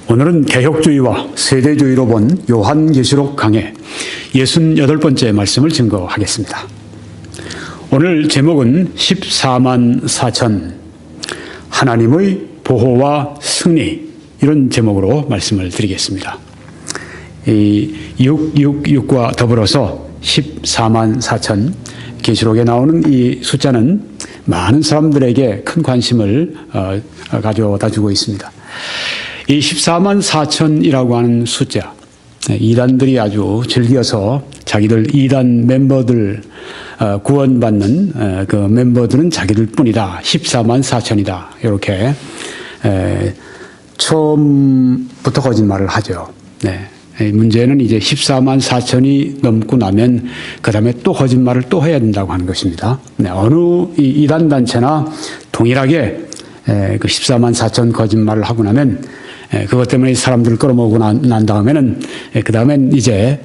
오늘은 개혁주의와 세대주의로 본 요한계시록 강해 68번째 말씀을 증거하겠습니다. 오늘 제목은 14만 4천 하나님의 보호와 승리, 이런 제목으로 말씀을 드리겠습니다. 이 666과 더불어서 14만 4천, 계시록에 나오는 이 숫자는 많은 사람들에게 큰 관심을 가져다 주고 있습니다. 이 14만 4천이라고 하는 숫자, 이단들이 아주 즐겨서 자기들 이단 멤버들 구원받는 그 멤버들은 자기들 뿐이다, 14만 4천이다, 이렇게 처음부터 거짓말을 하죠. 네. 문제는 이제 14만 4천이 넘고 나면 그 다음에 또 거짓말을 또 해야 된다고 하는 것입니다. 네. 어느 이단 단체나 동일하게 그 14만 4천 거짓말을 하고 나면 그것 때문에 사람들을 끌어모으고 난 다음에는 그 다음엔 이제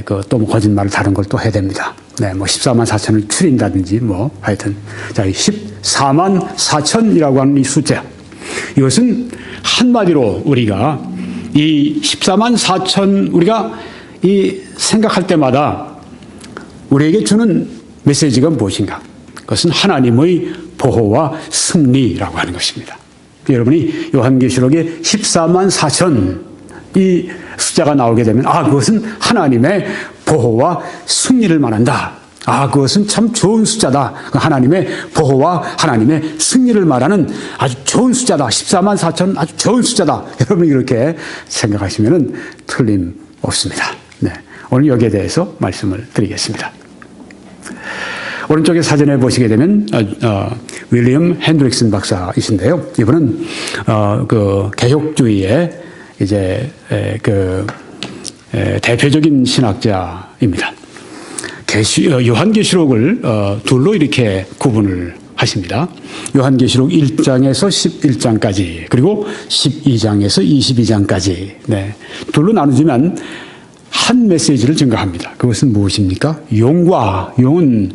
그 또 거짓말을 다른 걸 또 해야 됩니다. 네, 뭐 14만 4천을 추린다든지 뭐 하여튼 자, 14만 4천이라고 하는 이 숫자, 이것은 한마디로 우리가 이 14만 4천 우리가 이 생각할 때마다 우리에게 주는 메시지가 무엇인가? 그것은 하나님의 보호와 승리라고 하는 것입니다. 여러분이 요한계시록에 14만 4천 이 숫자가 나오게 되면 그것은 하나님의 보호와 승리를 말한다. 그것은 참 좋은 숫자다. 하나님의 보호와 하나님의 승리를 말하는 아주 좋은 숫자다. 14만 4천 아주 좋은 숫자다. 여러분이 그렇게 생각하시면 틀림없습니다. 네, 오늘 여기에 대해서 말씀을 드리겠습니다. 오른쪽에 사진에 보시게 되면 윌리엄 핸드릭슨 박사이신데요. 이분은 그 개혁주의의 이제 대표적인 신학자입니다. 요한계시록을 둘로 이렇게 구분을 하십니다. 요한계시록 1장에서 11장까지, 그리고 12장에서 22장까지, 네, 둘로 나누지만 한 메시지를 증거합니다. 그것은 무엇입니까? 용은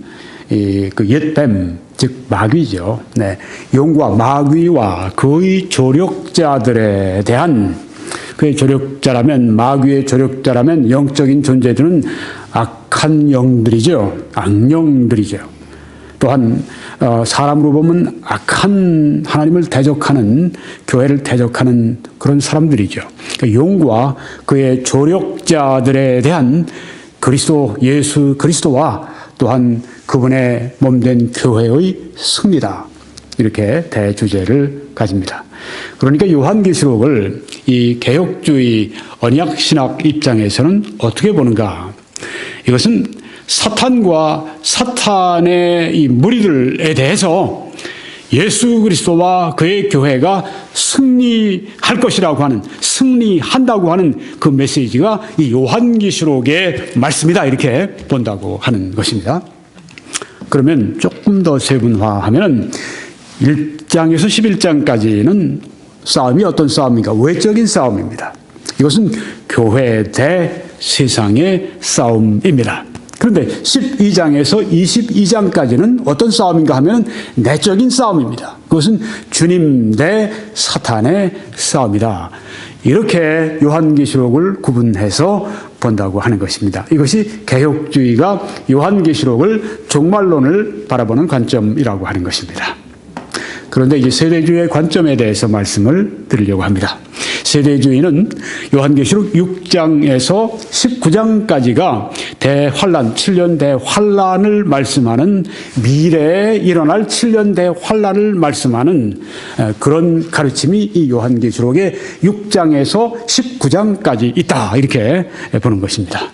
그 옛뱀, 즉 마귀죠. 네, 용과 마귀와 그의 조력자들에 대한, 그의 조력자라면, 마귀의 조력자라면 영적인 존재들은 악한 영들이죠. 악령들이죠. 또한 사람으로 보면 악한, 하나님을 대적하는, 교회를 대적하는 그런 사람들이죠. 그러니까 용과 그의 조력자들에 대한 그리스도, 예수 그리스도와 또한 그분의 몸된 교회의 승리다, 이렇게 대주제를 가집니다. 그러니까 요한계시록을 이 개혁주의 언약신학 입장에서는 어떻게 보는가? 이것은 사탄과 사탄의 이 무리들에 대해서 예수 그리스도와 그의 교회가 승리할 것이라고 하는, 승리한다고 하는 그 메시지가 이 요한계시록의 말씀이다, 이렇게 본다고 하는 것입니다. 그러면 조금 더 세분화하면 1장에서 11장까지는 싸움이 어떤 싸움인가? 외적인 싸움입니다. 이것은 교회 대 세상의 싸움입니다. 그런데 12장에서 22장까지는 어떤 싸움인가 하면 내적인 싸움입니다. 그것은 주님 대 사탄의 싸움이다. 이렇게 요한계시록을 구분해서 본다고 하는 것입니다. 이것이 개혁주의가 요한계시록을 종말론을 바라보는 관점이라고 하는 것입니다. 그런데 이제 세대주의의 관점에 대해서 말씀을 드리려고 합니다. 세대주의는 요한계시록 6장에서 19장까지가 대환란, 7년 대환란을 말씀하는, 미래에 일어날 7년 대환란을 말씀하는 그런 가르침이 이 요한계시록의 6장에서 19장까지 있다, 이렇게 보는 것입니다.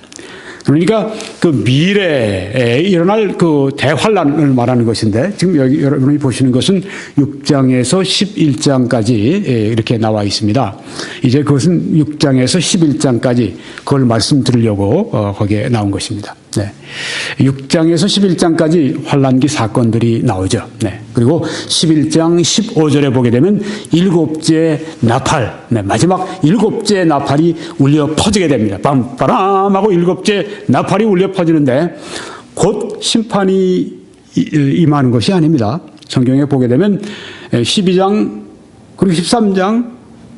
그러니까 그 미래에 일어날 그 대환란을 말하는 것인데, 지금 여기 여러분이 보시는 것은 6장에서 11장까지 이렇게 나와 있습니다. 이제 그것은 6장에서 11장까지 그걸 말씀드리려고 거기에 나온 것입니다. 네. 6장에서 11장까지 환란기 사건들이 나오죠. 네. 그리고 11장 15절에 보게 되면 일곱째 나팔, 네, 마지막 일곱째 나팔이 울려 퍼지게 됩니다. 빰빠람 하고 일곱째 나팔이 울려 퍼지는데 곧 심판이 임하는 것이 아닙니다. 성경에 보게 되면 12장 그리고 13장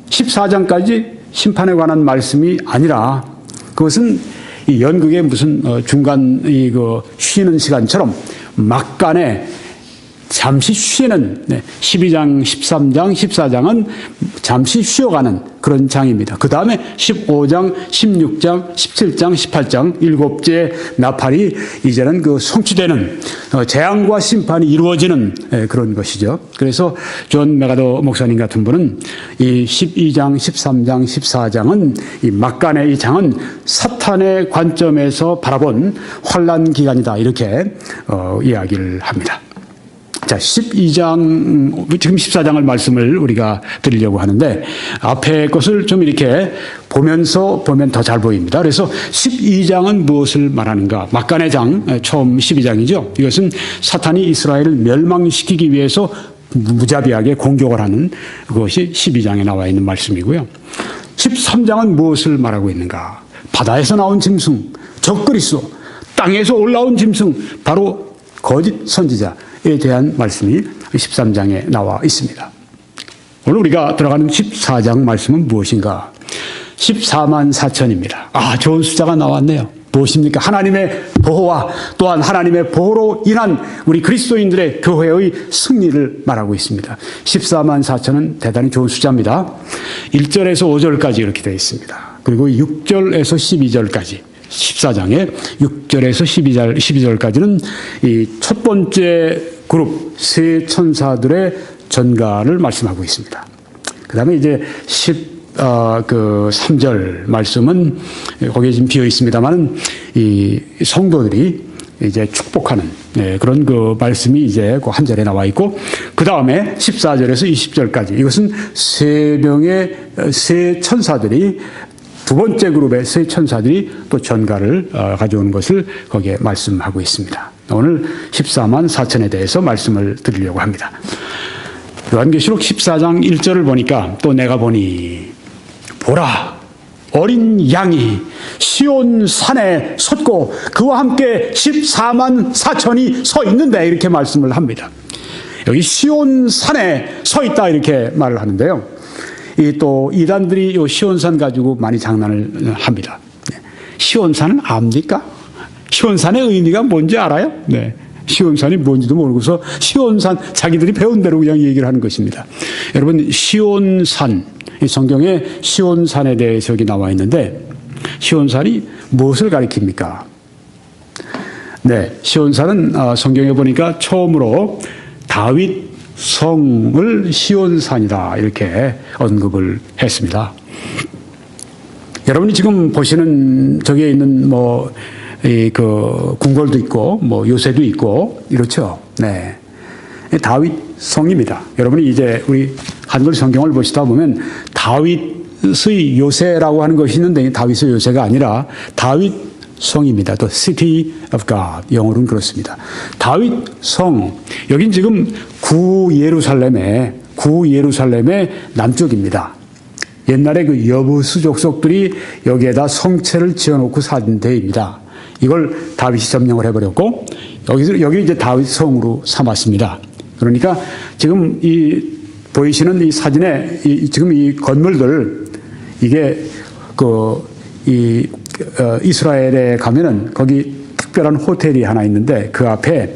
14장까지 심판에 관한 말씀이 아니라 그것은 이 연극의 무슨 중간 쉬는 시간처럼 막간에 잠시 쉬는 12장, 13장, 14장은 잠시 쉬어가는 그런 장입니다. 그 다음에 15장, 16장, 17장, 18장 일곱째 나팔이 이제는 그 성취되는 재앙과 심판이 이루어지는 그런 것이죠. 그래서 존 메가더 목사님 같은 분은 이 12장, 13장, 14장은 이 막간의 이 장은 사탄의 관점에서 바라본 환난 기간이다 이렇게 이야기를 합니다. 자, 12장, 지금 14장을 말씀을 우리가 드리려고 하는데, 앞에 것을 좀 이렇게 보면서 보면 더 잘 보입니다. 그래서 12장은 무엇을 말하는가? 막간의 장, 처음 12장이죠. 이것은 사탄이 이스라엘을 멸망시키기 위해서 무자비하게 공격을 하는 그것이 12장에 나와 있는 말씀이고요. 13장은 무엇을 말하고 있는가? 바다에서 나온 짐승, 적그리스도, 땅에서 올라온 짐승, 바로 거짓 선지자에 대한 말씀이 13장에 나와 있습니다. 오늘 우리가 들어가는 14장 말씀은 무엇인가? 14만 4천입니다. 아, 좋은 숫자가 나왔네요. 무엇입니까? 하나님의 보호와 또한 하나님의 보호로 인한 우리 그리스도인들의 교회의 승리를 말하고 있습니다. 14만 4천은 대단히 좋은 숫자입니다. 1절에서 5절까지 이렇게 되어 있습니다. 그리고 6절에서 12절까지 14장에 6절에서 12절까지는 이 첫 번째 그룹 세 천사들의 전가를 말씀하고 있습니다. 그 다음에 이제 3절 말씀은 거기에 지금 비어 있습니다만은 이 성도들이 이제 축복하는 그런 그 말씀이 이제 그 한 절에 나와 있고, 그 다음에 14절에서 20절까지 이것은 세 명의 세 천사들이 두 번째 그룹의 세 천사들이 또 전가를 가져오는 것을 거기에 말씀하고 있습니다. 오늘 14만 4천에 대해서 말씀을 드리려고 합니다. 요한계시록 14장 1절을 보니까 또 내가 보니 보라 어린 양이 시온 산에 섰고 그와 함께 14만 4천이 서 있는데 이렇게 말씀을 합니다. 여기 시온 산에 서 있다 이렇게 말을 하는데요. 또 이단들이 이 시온산 가지고 많이 장난을 합니다. 시온산은 압니까? 시온산의 의미가 뭔지 알아요? 네. 시온산이 뭔지도 모르고서 시온산 자기들이 배운 대로 그냥 얘기를 하는 것입니다. 여러분, 시온산, 성경에 시온산에 대해서 여기 나와 있는데 시온산이 무엇을 가리킵니까? 네, 시온산은 성경에 보니까 처음으로 다윗 성을 시온산이다 이렇게 언급을 했습니다. 여러분이 지금 보시는 저기에 있는 그 궁궐도 있고 요새도 있고 이렇죠. 네, 다윗 성입니다. 여러분이 이제 우리 한글 성경을 보시다 보면 다윗의 요새라고 하는 것이 있는데 다윗의 요새가 아니라 다윗 성입니다. 또 City of God 영어로는 그렇습니다. 다윗 성, 여긴 지금 구 예루살렘의 남쪽입니다. 옛날에 그 여부수 족속들이 여기에다 성체를 지어놓고 산 데입니다. 이걸 다윗이 점령을 해버렸고 여기 이제 다윗 성으로 삼았습니다. 그러니까 지금 보이시는 이 사진에 지금 이 건물들 이게 이스라엘에 가면은 거기 특별한 호텔이 하나 있는데 그 앞에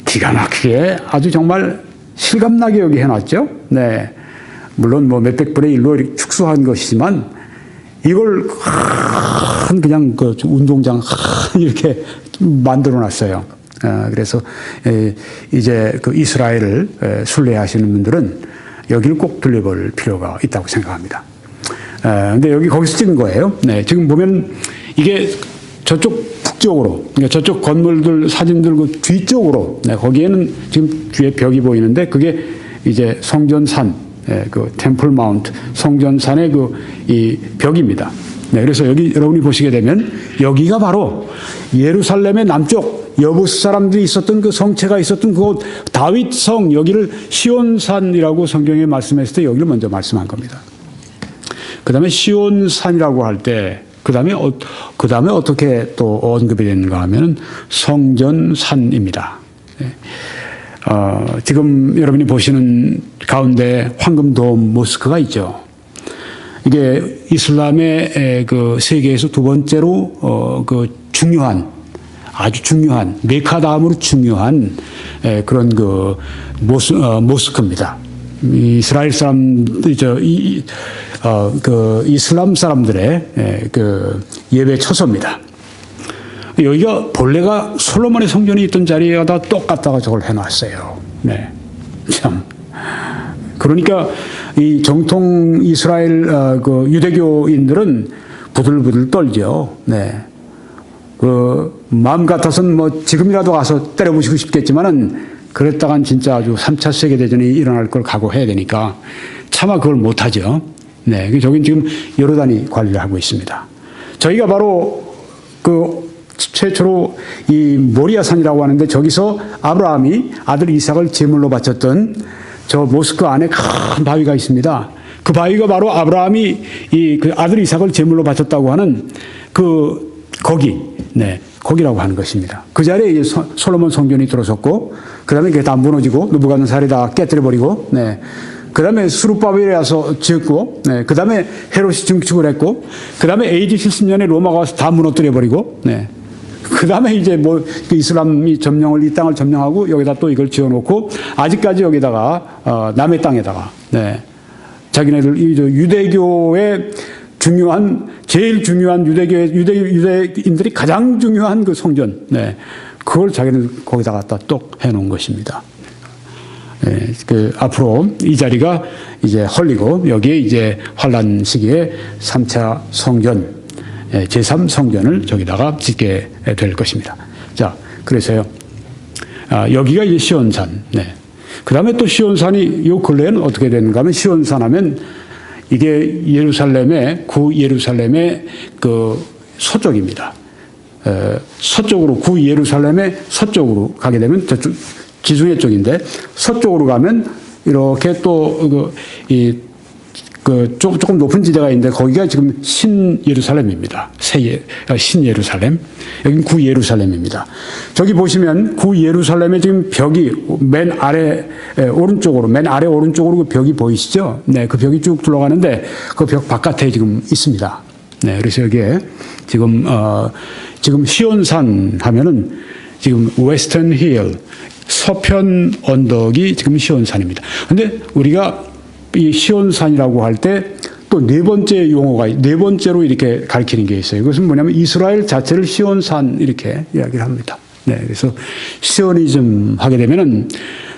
기가 막히게 아주 정말 실감나게 여기 해놨죠. 네, 물론 몇백 분의 1로 이렇게 축소한 것이지만 이걸 그냥 그 운동장 이렇게 만들어놨어요. 그래서 이제 그 이스라엘을 순례하시는 분들은 여기를 꼭 들려볼 필요가 있다고 생각합니다. 근데 여기 거기서 찍은 거예요. 네, 지금 보면 이게 저쪽 북쪽으로, 그러니까 저쪽 건물들 사진들 그 뒤쪽으로, 네, 거기에는 지금 뒤에 벽이 보이는데 그게 이제 성전산, 그 템플 마운트, 성전산의 이 벽입니다. 네, 그래서 여기 여러분이 보시게 되면 여기가 바로 예루살렘의 남쪽 여부수 사람들이 있었던 그 성체가 있었던 그곳 다윗 성, 여기를 시온산이라고 성경에 말씀했을 때 여기를 먼저 말씀한 겁니다. 그 다음에 시온산이라고 할 때, 그 다음에 어떻게 또 언급이 되는가 하면은 성전산입니다. 지금 여러분이 보시는 가운데 황금돔 모스크가 있죠. 이게 이슬람의 그 세계에서 두 번째로 그 중요한, 아주 중요한, 메카 다음으로 중요한 그런 그 모스크입니다. 이스라엘 사람, 그 이슬람 사람들의 그 예배 처소입니다. 여기가 본래가 솔로몬의 성전이 있던 자리에다 똑같다가 저걸 해놨어요. 네. 참. 그러니까 이 정통 이스라엘 그 유대교인들은 부들부들 떨죠. 네. 그 마음 같아서는 뭐 지금이라도 가서 때려부시고 싶겠지만은 그랬다간 진짜 아주 3차 세계대전이 일어날 걸 각오해야 되니까 차마 그걸 못하죠. 네. 저긴 지금 요르단이 관리를 하고 있습니다. 저희가 바로 그 최초로 이 모리아산이라고 하는데 저기서 아브라함이 아들 이삭을 제물로 바쳤던 저 모스크 안에 큰 바위가 있습니다. 그 바위가 바로 아브라함이 그 아들 이삭을 제물로 바쳤다고 하는 거기, 네, 거기라고 하는 것입니다. 그 자리에 이제 솔로몬 성전이 들어섰고, 그 다음에 그게 다 무너지고, 느부갓네살이 다 깨뜨려버리고, 네. 그 다음에 수르바벨에 와서 지었고, 네. 그 다음에 헤롯이 증축을 했고, 그 다음에 AD 70년에 로마가 와서 다 무너뜨려버리고, 네. 그 다음에 이제 뭐 이슬람이 이 땅을 점령하고 여기다 또 이걸 지어놓고 아직까지 여기다가 남의 땅에다가 네. 자기네들 유대교의 제일 중요한 유대인들이 가장 중요한 그 성전 네. 그걸 자기네들 거기다 갖다 또 해놓은 것입니다. 네. 그 앞으로 이 자리가 이제 헐리고 여기에 이제 환란 시기에 3차 성전 제3성전을 저기다가 짓게 될 것입니다. 자, 그래서요. 여기가 이제 시온산. 네. 그 다음에 또 시온산이 요 근래에는 어떻게 되는가 하면 시온산 하면 이게 구 예루살렘의 그 서쪽입니다. 서쪽으로, 구 예루살렘의 서쪽으로 가게 되면 저쪽 지중해 쪽인데 서쪽으로 가면 이렇게 또 조금 높은 지대가 있는데 거기가 지금 신 예루살렘입니다. 신 예루살렘. 여기는 구 예루살렘입니다. 저기 보시면 구 예루살렘의 지금 벽이 맨 아래 오른쪽으로 그 벽이 보이시죠? 네, 그 벽이 쭉 둘러가는데 그 벽 바깥에 지금 있습니다. 네, 그래서 여기에 지금 시온산 하면은 지금 웨스턴 힐, 서편 언덕이 지금 시온산입니다. 근데 우리가 이 시온산이라고 할 때 또 네 번째로 이렇게 가리키는 게 있어요. 그것은 뭐냐면 이스라엘 자체를 시온산 이렇게 이야기를 합니다. 네, 그래서 시오니즘 하게 되면은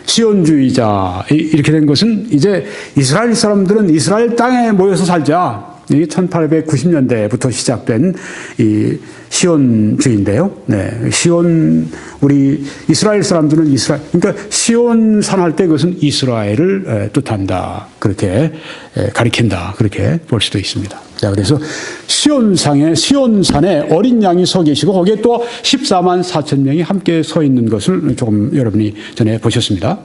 시온주의자 이렇게 된 것은 이제 이스라엘 사람들은 이스라엘 땅에 모여서 살자. 이게 1890년대부터 시작된 이 시온주의인데요. 네, 우리 이스라엘 사람들은 그러니까 시온산 할 때 그것은 이스라엘을 뜻한다. 그렇게 가리킨다. 그렇게 볼 수도 있습니다. 자, 그래서 시온산에 어린 양이 서 계시고 거기에 또 14만 4천 명이 함께 서 있는 것을 조금 여러분이 전에 보셨습니다.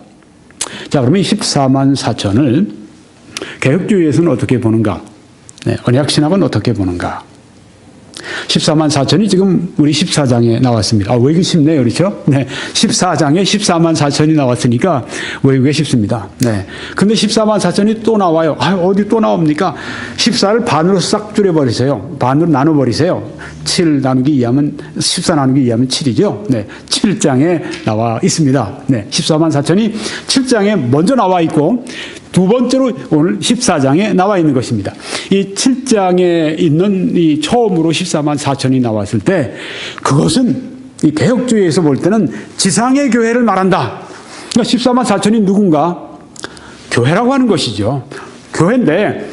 자, 그러면 14만 4천을 개혁주의에서는 어떻게 보는가? 네, 언약신학은 어떻게 보는가? 14만 4천이 지금 우리 14장에 나왔습니다. 외우기 쉽네요. 그렇죠? 네. 14장에 14만 4천이 나왔으니까 외우기 쉽습니다. 네. 근데 14만 4천이 또 나와요. 어디 또 나옵니까? 14를 반으로 싹 줄여버리세요. 반으로 나눠버리세요. 7 나누기 2하면, 14 나누기 2하면 7이죠. 네. 7장에 나와 있습니다. 네. 14만 4천이 7장에 먼저 나와 있고, 두 번째로 오늘 14장에 나와 있는 것입니다. 이 7장에 있는 이 처음으로 14만 4천이 나왔을 때 그것은 이 개혁주의에서 볼 때는 지상의 교회를 말한다. 그러니까 14만 4천이 누군가? 교회라고 하는 것이죠. 교회인데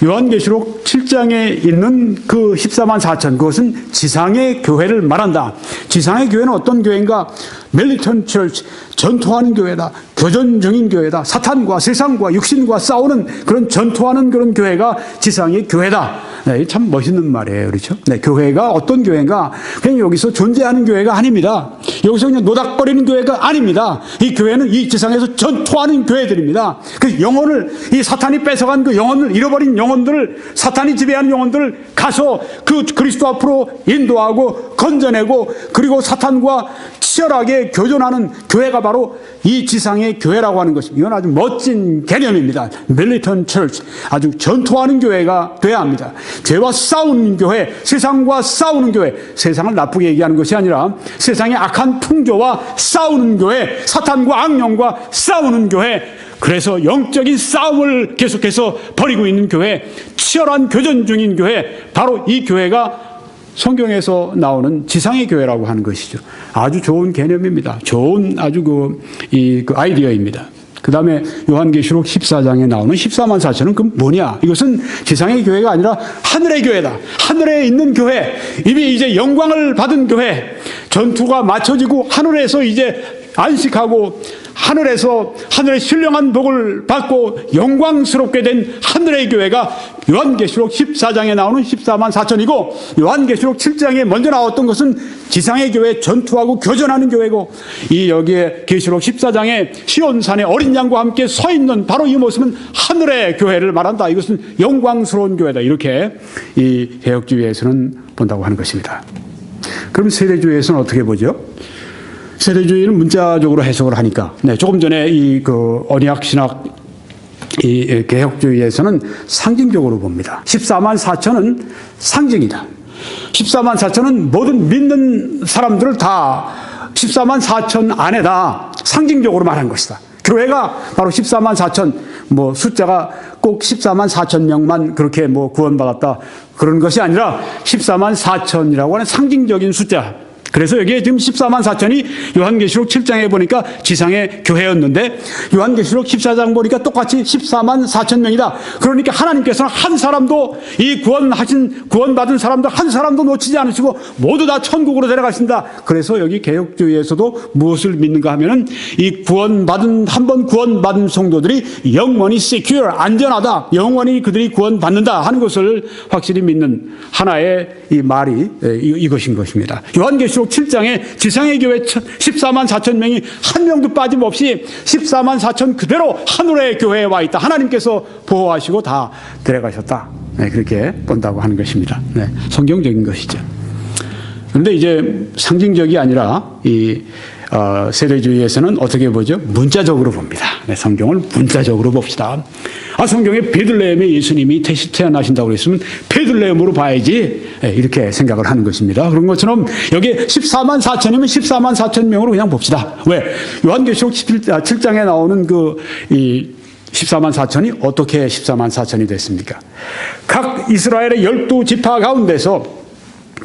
요한계시록 7장에 있는 그 14만 4천 그것은 지상의 교회를 말한다. 지상의 교회는 어떤 교회인가? 밀리턴 처치, 전투하는 교회다. 교전 중인 교회다. 사탄과 세상과 육신과 싸우는 그런 전투하는 그런 교회가 지상의 교회다. 네, 참 멋있는 말이에요. 그렇죠? 네, 교회가 어떤 교회인가? 그냥 여기서 존재하는 교회가 아닙니다. 여기서 그냥 노닥거리는 교회가 아닙니다. 이 교회는 이 지상에서 전투하는 교회들입니다. 그 영혼을, 이 사탄이 뺏어간 그 영혼을, 잃어버린 영혼을 영혼들을, 사탄이 지배하는 영혼들을 가서 그 그리스도 앞으로 인도하고 건져내고, 그리고 사탄과 치열하게 교전하는 교회가 바로 이 지상의 교회라고 하는 것입니다. 이건 아주 멋진 개념입니다. 밀리턴 처치, 아주 전투하는 교회가 돼야 합니다. 죄와 싸우는 교회, 세상과 싸우는 교회, 세상을 나쁘게 얘기하는 것이 아니라 세상의 악한 풍조와 싸우는 교회, 사탄과 악령과 싸우는 교회, 그래서 영적인 싸움을 계속해서 벌이고 있는 교회, 치열한 교전 중인 교회, 바로 이 교회가 성경에서 나오는 지상의 교회라고 하는 것이죠. 아주 좋은 개념입니다. 좋은 아주 그 아이디어입니다. 그 다음에 요한계시록 14장에 나오는 14만 4천은 그 뭐냐? 이것은 지상의 교회가 아니라 하늘의 교회다. 하늘에 있는 교회, 이미 이제 영광을 받은 교회, 전투가 마쳐지고 하늘에서 이제 안식하고 하늘에서 하늘의 신령한 복을 받고 영광스럽게 된 하늘의 교회가 요한계시록 14장에 나오는 14만 4천이고, 요한계시록 7장에 먼저 나왔던 것은 지상의 교회, 전투하고 교전하는 교회고, 이 여기에 계시록 14장에 시온산에 어린 양과 함께 서 있는 바로 이 모습은 하늘의 교회를 말한다. 이것은 영광스러운 교회다. 이렇게 이 개혁주의에서는 본다고 하는 것입니다. 그럼 세대주의에서는 어떻게 보죠? 세대주의는 문자적으로 해석을 하니까, 조금 전에 이 언약 신학 이 개혁주의에서는 상징적으로 봅니다. 14만 4천은 상징이다. 14만 4천은 모든 믿는 사람들을 다 14만 4천 안에다 상징적으로 말한 것이다. 교회가 바로 14만 4천, 숫자가 꼭 14만 4천 명만 그렇게 구원받았다, 그런 것이 아니라 14만 4천이라고 하는 상징적인 숫자. 그래서 여기에 지금 14만 4천이 요한계시록 7장에 보니까 지상의 교회였는데, 요한계시록 14장 보니까 똑같이 14만 4천 명이다. 그러니까 하나님께서는 한 사람도, 이 구원받은 사람들 한 사람도 놓치지 않으시고 모두 다 천국으로 데려가신다. 그래서 여기 개혁주의에서도 무엇을 믿는가 하면은 이 한번 구원받은 성도들이 영원히 secure, 안전하다, 영원히 그들이 구원받는다 하는 것을 확실히 믿는 하나의 이 말이 이것인 것입니다. 요한계시록 7장에 지상의 교회 14만 4천 명이 한 명도 빠짐없이 14만 4천 그대로 하늘의 교회에 와 있다. 하나님께서 보호하시고 다 데려가셨다. 그렇게 본다고 하는 것입니다. 성경적인 것이죠. 그런데 이제 상징적이 아니라 이 세대주의에서는 어떻게 보죠? 문자적으로 봅니다. 성경을 문자적으로 봅시다. 성경에 베들레헴에 예수님이 태어나신다고 그랬으면 베들레헴으로 봐야지, 이렇게 생각을 하는 것입니다. 그런 것처럼 여기 14만 4천이면 14만 4천 명으로 그냥 봅시다. 왜? 요한계시록 7장에 나오는 이 14만 4천이 어떻게 14만 4천이 됐습니까? 각 이스라엘의 12지파 가운데서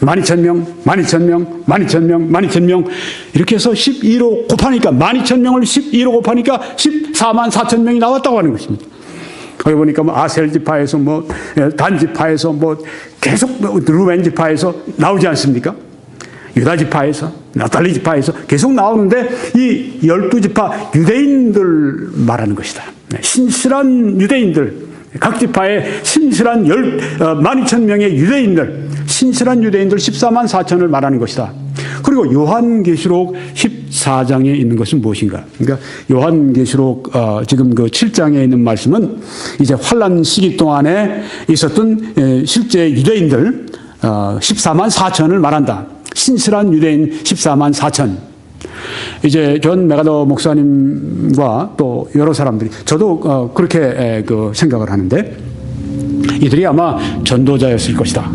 12,000명, 12,000명, 12,000명, 12,000명 이렇게 해서 12로 곱하니까 12,000명을 12로 곱하니까 14만 4천 명이 나왔다고 하는 것입니다. 거기 보니까 아셀 지파에서 단 지파에서 계속 루벤 지파에서 나오지 않습니까? 유다 지파에서, 나탈리 지파에서 계속 나오는데 이 12지파 유대인들 말하는 것이다. 신실한 유대인들, 각 지파의 신실한 12,000명의 유대인들, 신실한 유대인들 14만 4천을 말하는 것이다. 그리고 요한계시록 14장에 있는 것은 무엇인가? 그러니까 요한계시록 지금 그 7장에 있는 말씀은 이제 환란 시기 동안에 있었던 실제 유대인들 14만 4천을 말한다. 신실한 유대인 14만 4천. 이제 존 메가더 목사님과 또 여러 사람들이, 저도 그렇게 생각을 하는데, 이들이 아마 전도자였을 것이다.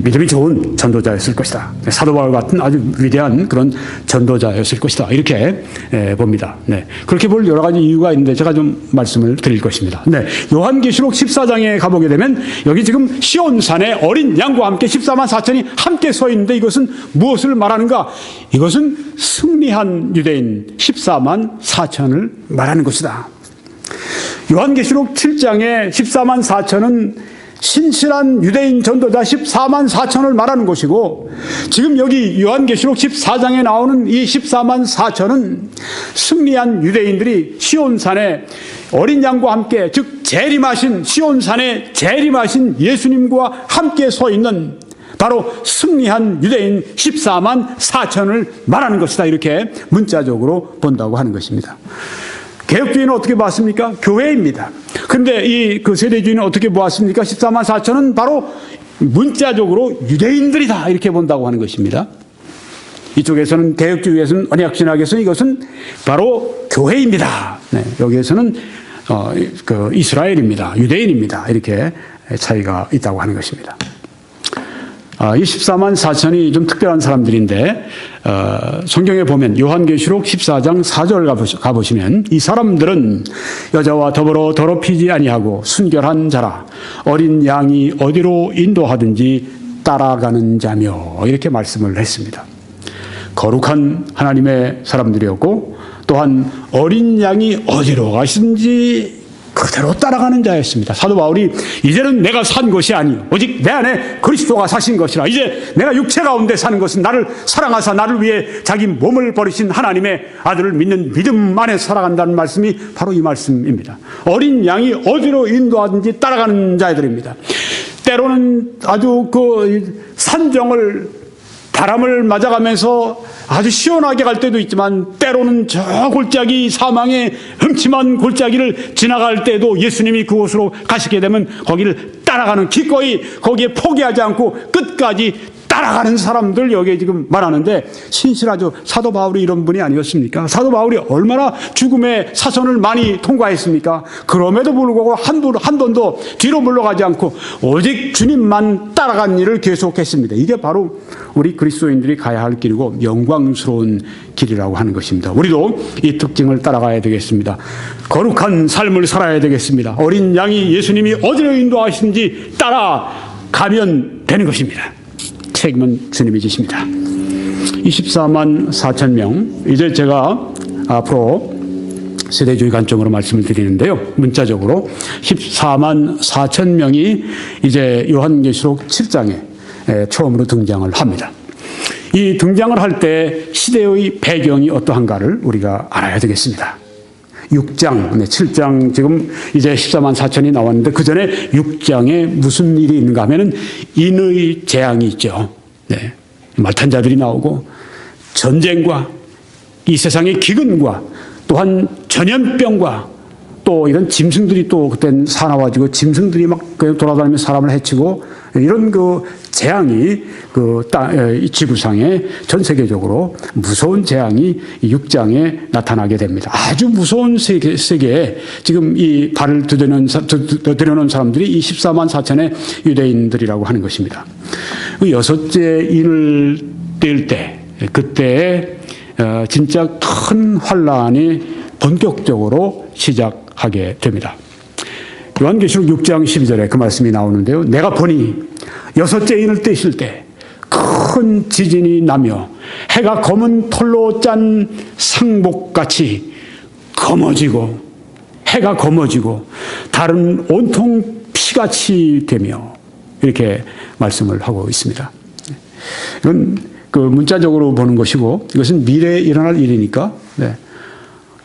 믿음이 좋은 전도자였을 것이다. 사도 바울 같은 아주 위대한 그런 전도자였을 것이다. 이렇게 봅니다. 그렇게 볼 여러 가지 이유가 있는데 제가 좀 말씀을 드릴 것입니다. 요한계시록 14장에 가보게 되면 여기 지금 시온산에 어린 양과 함께 14만 4천이 함께 서 있는데, 이것은 무엇을 말하는가? 이것은 승리한 유대인 14만 4천을 말하는 것이다. 요한계시록 7장에 14만 4천은 신실한 유대인 전도자 14만 4천을 말하는 것이고, 지금 여기 요한계시록 14장에 나오는 이 14만 4천은 승리한 유대인들이 시온산에 어린 양과 함께, 즉 재림하신, 시온산에 재림하신 예수님과 함께 서 있는 바로 승리한 유대인 14만 4천을 말하는 것이다. 이렇게 문자적으로 본다고 하는 것입니다. 개혁주의는 어떻게 보았습니까? 교회입니다. 그런데 그 세대주의는 어떻게 보았습니까? 14만 4천은 바로 문자적으로 유대인들이다 이렇게 본다고 하는 것입니다. 이쪽에서는 개혁주의에서는 언약신학에서는 이것은 바로 교회입니다. 네, 여기에서는 그 이스라엘입니다. 유대인입니다. 이렇게 차이가 있다고 하는 것입니다. 이 14만 4천이 좀 특별한 사람들인데 성경에 보면 요한계시록 14장 4절 가보시면 이 사람들은 여자와 더불어 더럽히지 아니하고 순결한 자라 어린 양이 어디로 인도하든지 따라가는 자며 이렇게 말씀을 했습니다. 거룩한 하나님의 사람들이었고 또한 어린 양이 어디로 가시든지 그대로 따라가는 자였습니다. 사도 바울이 이제는 내가 산 것이 아니요 오직 내 안에 그리스도가 사신 것이라 이제 내가 육체 가운데 사는 것은 나를 사랑하사 나를 위해 자기 몸을 버리신 하나님의 아들을 믿는 믿음 안에 살아간다는 말씀이 바로 이 말씀입니다. 어린 양이 어디로 인도하든지 따라가는 자들입니다. 때로는 아주 그 산정을 바람을 맞아가면서 아주 시원하게 갈 때도 있지만 때로는 저 골짜기 사망의 흠침한 골짜기를 지나갈 때도 예수님이 그곳으로 가시게 되면 거기를 따라가는 기꺼이 거기에 포기하지 않고 끝까지 따라가는 사람들 여기에 지금 말하는데 신실하죠. 사도 바울이 이런 분이 아니었습니까? 사도 바울이 얼마나 죽음의 사선을 많이 통과했습니까? 그럼에도 불구하고 한 번도 뒤로 물러가지 않고 오직 주님만 따라간 일을 계속했습니다. 이게 바로 우리 그리스도인들이 가야 할 길이고 영광스러운 길이라고 하는 것입니다. 우리도 이 특징을 따라가야 되겠습니다. 거룩한 삶을 살아야 되겠습니다. 어린 양이 예수님이 어디로 인도하시는지 따라가면 되는 것입니다. 책임은 주님이 지십니다. 24만 4천 명. 이제 제가 앞으로 세대주의 관점으로 말씀을 드리는데요. 문자적으로 14만 4천 명이 이제 요한계시록 7장에 처음으로 등장을 합니다. 이 등장을 할 때 시대의 배경이 어떠한가를 우리가 알아야 되겠습니다. 6장, 7장 지금 이제 14만 4천이 나왔는데 그 전에 6장에 무슨 일이 있는가 하면은 인의 재앙이 있죠. 네. 말탄 자들이 나오고 전쟁과 이 세상의 기근과 또한 전염병과 또 이런 짐승들이 또 그땐 사나워지고 짐승들이 막 돌아다니면서 사람을 해치고 이런 그 재앙이 이 지구상에 전 세계적으로 무서운 재앙이 6장에 나타나게 됩니다. 아주 무서운 세계에 지금 이 발을 들여놓은 사람들이 이 14만 4천의 유대인들이라고 하는 것입니다. 그 여섯째 인을 뗄 때 그때 진짜 큰 환란이 본격적으로 시작하게 됩니다. 요한계시록 6장 12절에 그 말씀이 나오는데요. 내가 보니 여섯째 인을 떼실 때 큰 지진이 나며 해가 검은 털로 짠 상복같이 검어지고 해가 검어지고 달은 온통 피같이 되며 이렇게 말씀을 하고 있습니다. 이건 그 문자적으로 보는 것이고 이것은 미래에 일어날 일이니까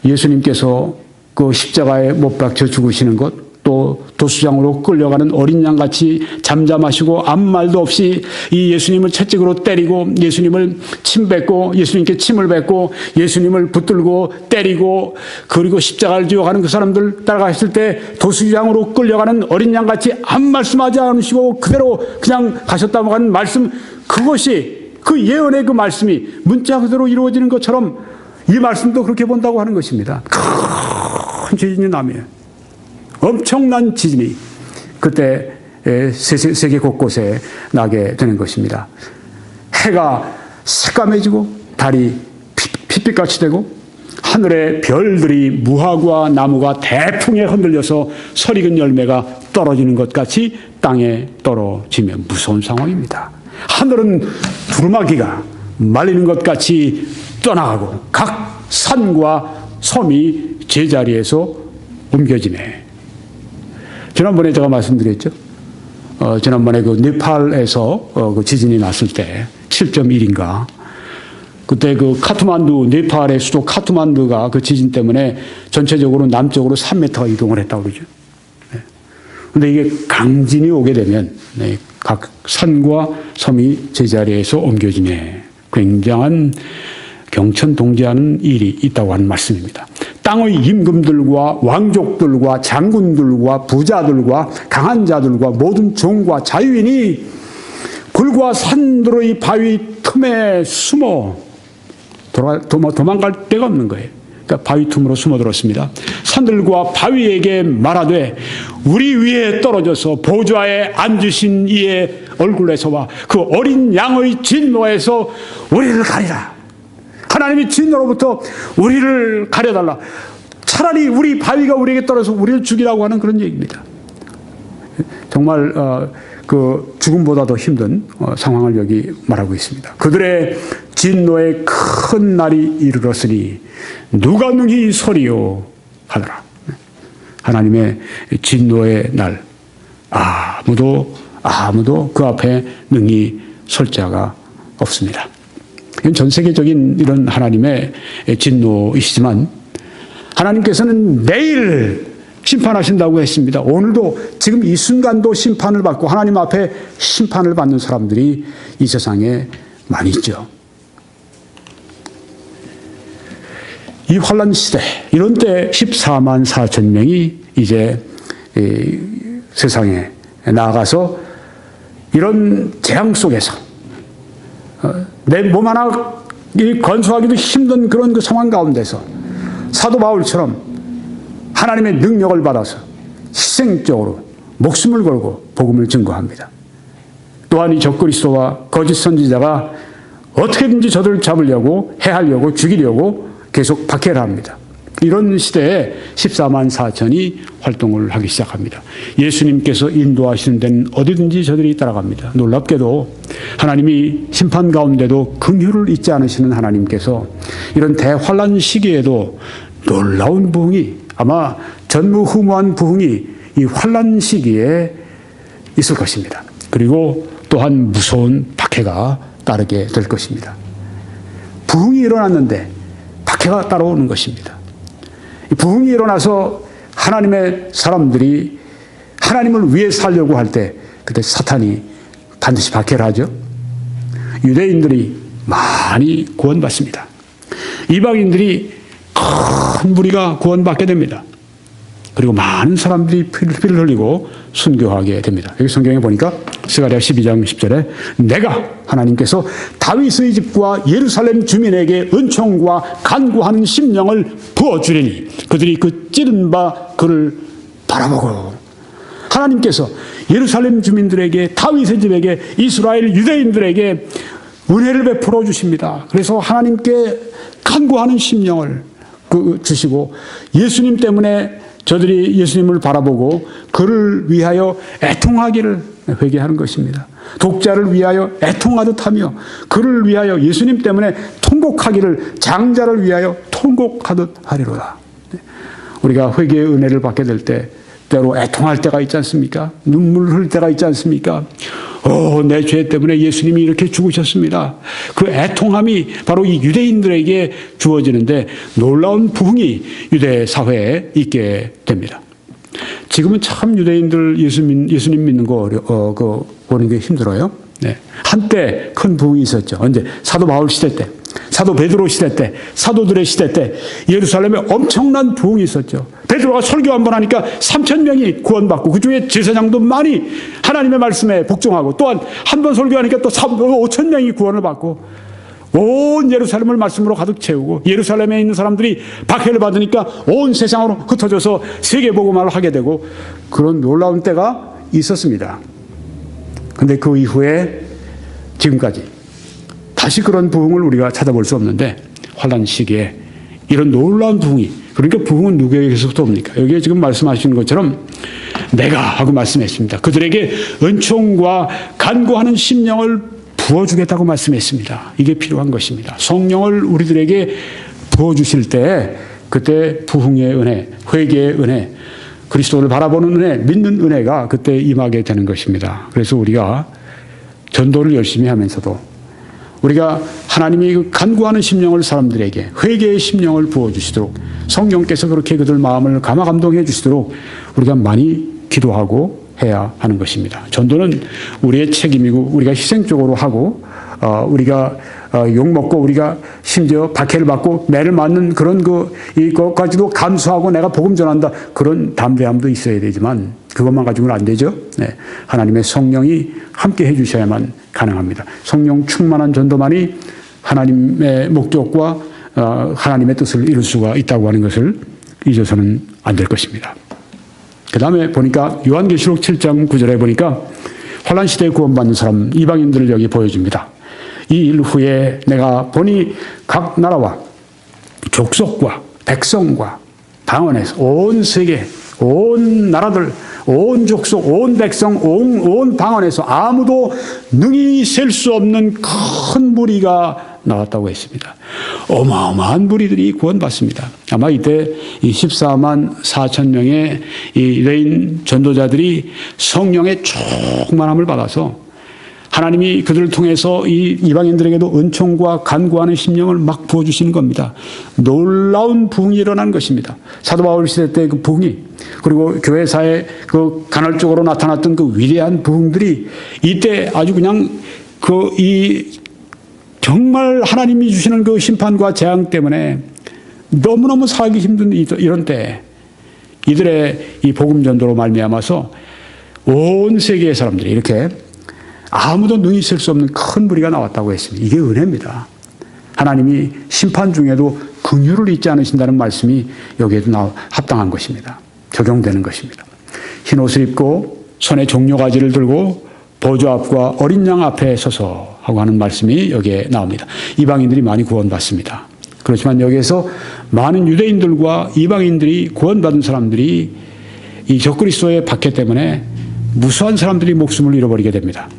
예수님께서 그 십자가에 못 박혀 죽으시는 것 또 도수장으로 끌려가는 어린 양같이 잠잠하시고 아무 말도 없이 이 예수님을 채찍으로 때리고 예수님을 침 뱉고 예수님께 침을 뱉고 예수님을 붙들고 때리고 그리고 십자가를 지어가는 그 사람들 따라가셨을 때 도수장으로 끌려가는 어린 양같이 아무 말씀하지 않으시고 그대로 그냥 가셨다고 하는 말씀 그것이 그 예언의 그 말씀이 문자 그대로 이루어지는 것처럼 이 말씀도 그렇게 본다고 하는 것입니다. 큰 지진이 나면 엄청난 지진이 그때 세계 곳곳에 나게 되는 것입니다. 해가 새까매지고 달이 핏빛같이 되고 하늘의 별들이 무화과 나무가 대풍에 흔들려서 설익은 열매가 떨어지는 것 같이 땅에 떨어지면 무서운 상황입니다. 하늘은 두루마기가 말리는 것 같이 떠나가고 각 산과 섬이 제자리에서 옮겨지네. 지난번에 제가 말씀드렸죠. 지난번에 그 네팔에서 그 지진이 났을 때 7.1인가. 그때 그 카트만두, 네팔의 수도 카트만두가 그 지진 때문에 전체적으로 남쪽으로 3m가 이동을 했다고 그러죠. 그런데 이게 강진이 오게 되면 각 산과 섬이 제자리에서 옮겨지네. 굉장한 경천동지하는 일이 있다고 하는 말씀입니다. 땅의 임금들과 왕족들과 장군들과 부자들과 강한 자들과 모든 종과 자유인이 굴과 산들의 바위 틈에 숨어 도망갈 데가 없는 거예요. 그러니까 바위 틈으로 숨어들었습니다. 산들과 바위에게 말하되 우리 위에 떨어져서 보좌에 앉으신 이의 얼굴에서와 그 어린 양의 진노에서 우리를 가리라. 하나님이 진노로부터 우리를 가려달라. 차라리 우리 바위가 우리에게 떨어져서 우리를 죽이라고 하는 그런 얘기입니다. 정말 그 죽음보다 더 힘든 상황을 여기 말하고 있습니다. 그들의 진노의 큰 날이 이르렀으니 누가 능히 서리요 하더라. 하나님의 진노의 날, 아무도 그 앞에 능히 설 자가 없습니다. 이건 전 세계적인 이런 하나님의 진노이시지만 하나님께서는 내일 심판하신다고 했습니다. 오늘도 지금 이 순간도 심판을 받고 하나님 앞에 심판을 받는 사람들이 이 세상에 많이 있죠. 이 환란 시대, 이런 때 14만 4천 명이 이제 세상에 나아가서 이런 재앙 속에서 내 몸 하나 건수하기도 힘든 그런 그 상황 가운데서 사도 바울처럼 하나님의 능력을 받아서 희생적으로 목숨을 걸고 복음을 증거합니다. 또한 이 적그리스도와 거짓 선지자가 어떻게든지 저들을 잡으려고 해하려고 죽이려고 계속 박해를 합니다. 이런 시대에 14만 4천이 활동을 하기 시작합니다. 예수님께서 인도하시는 데는 어디든지 저들이 따라갑니다. 놀랍게도 하나님이 심판 가운데도 긍휼을 잊지 않으시는 하나님께서 이런 대환란 시기에도 놀라운 부흥이, 아마 전무후무한 부흥이 이 환란 시기에 있을 것입니다. 그리고 또한 무서운 박해가 따르게 될 것입니다. 부흥이 일어났는데 박해가 따라오는 것입니다. 부흥이 일어나서 하나님의 사람들이 하나님을 위해 살려고 할 때 그때 사탄이 반드시 박해를 하죠. 유대인들이 많이 구원받습니다. 이방인들이 큰 무리가 구원받게 됩니다. 그리고 많은 사람들이 피를 흘리고 순교하게 됩니다. 여기 성경에 보니까 스가랴 12장 10절에 내가 하나님께서 다윗의 집과 예루살렘 주민에게 은총과 간구하는 심령을 부어주리니 그들이 그 찌른 바 그를 바라보고, 하나님께서 예루살렘 주민들에게, 다윗의 집에게, 이스라엘 유대인들에게 은혜를 베풀어 주십니다. 그래서 하나님께 간구하는 심령을 주시고 예수님 때문에 저들이 예수님을 바라보고 그를 위하여 애통하기를 회개하는 것입니다. 독자를 위하여 애통하듯 하며 그를 위하여 예수님 때문에 통곡하기를 장자를 위하여 통곡하듯 하리로다. 우리가 회개의 은혜를 받게 될 때 때로 애통할 때가 있지 않습니까? 눈물 흘릴 때가 있지 않습니까? 내 죄 때문에 예수님이 이렇게 죽으셨습니다. 그 애통함이 바로 이 유대인들에게 주어지는데 놀라운 부흥이 유대 사회에 있게 됩니다. 지금은 참 유대인들 예수님 믿는 거 보는 게 힘들어요. 네. 한때 큰 부흥이 있었죠. 언제? 사도 바울 시대 때, 사도 베드로 시대 때, 사도들의 시대 때 예루살렘에 엄청난 부흥이 있었죠. 베드로가 설교 한 번 하니까 3,000명이 구원받고 그중에 제사장도 많이 하나님의 말씀에 복종하고, 또한 한 번 설교하니까 또 5,000명이 구원을 받고 온 예루살렘을 말씀으로 가득 채우고, 예루살렘에 있는 사람들이 박해를 받으니까 온 세상으로 흩어져서 세계복음화를 하게 되고 그런 놀라운 때가 있었습니다. 그런데 그 이후에 지금까지 다시 그런 부흥을 우리가 찾아볼 수 없는데, 환란 시기에 이런 놀라운 부흥이, 그러니까 부흥은 누구에게서부터 옵니까? 여기에 지금 말씀하시는 것처럼 내가 하고 말씀했습니다. 그들에게 은총과 간구하는 심령을 부어주겠다고 말씀했습니다. 이게 필요한 것입니다. 성령을 우리들에게 부어주실 때 그때 부흥의 은혜, 회개의 은혜, 그리스도를 바라보는 은혜, 믿는 은혜가 그때 임하게 되는 것입니다. 그래서 우리가 전도를 열심히 하면서도 우리가 하나님이 그 간구하는 심령을 사람들에게, 회개의 심령을 부어주시도록, 성령께서 그렇게 그들 마음을 감화감동해 주시도록 우리가 많이 기도하고 해야 하는 것입니다. 전도는 우리의 책임이고 우리가 희생적으로 하고 우리가 욕먹고 우리가 심지어 박해를 받고 매를 맞는 그런 이것까지도 감수하고 내가 복음 전한다. 그런 담대함도 있어야 되지만 그것만 가지고는 안 되죠. 네. 하나님의 성령이 함께 해주셔야만 가능합니다. 성령 충만한 전도만이 하나님의 목적과 하나님의 뜻을 이룰 수가 있다고 하는 것을 잊어서는 안 될 것입니다. 그 다음에 보니까 요한계시록 7장 9절에 보니까 환란 시대에 구원받는 사람 이방인들을 여기 보여줍니다. 이 일 후에 내가 보니 각 나라와 족속과 백성과 방언에서 온 세계 온 나라들 온 족속 온 백성 온 방언에서 아무도 능히 셀 수 없는 큰 무리가 나왔다고 했습니다. 어마어마한 무리들이 구원받습니다. 아마 이때 이 14만 4천 명의 이 유대인 전도자들이 성령의 충만함을 받아서 하나님이 그들을 통해서 이 이방인들에게도 은총과 간구하는 심령을 막 부어주시는 겁니다. 놀라운 부흥이 일어난 것입니다. 사도 바울 시대 때 그 부흥이 그리고 교회사에 그 간헐적으로 나타났던 그 위대한 부흥들이 이때 아주 그냥 정말 하나님이 주시는 그 심판과 재앙 때문에 너무너무 살기 힘든 이런 때 이들의 이 복음 전도로 말미암아서 온 세계의 사람들이 이렇게 아무도 능히 있을 수 없는 큰 무리가 나왔다고 했습니다. 이게 은혜입니다. 하나님이 심판 중에도 긍휼을 잊지 않으신다는 말씀이 여기에도 합당한 것입니다. 적용되는 것입니다. 흰 옷을 입고 손에 종려가지를 들고 보좌 앞과 어린 양 앞에 서서 하고 하는 말씀이 여기에 나옵니다. 이방인들이 많이 구원받습니다. 그렇지만 여기에서 많은 유대인들과 이방인들이 구원받은 사람들이 이 적그리스도의 박해 때문에 무수한 사람들이 목숨을 잃어버리게 됩니다.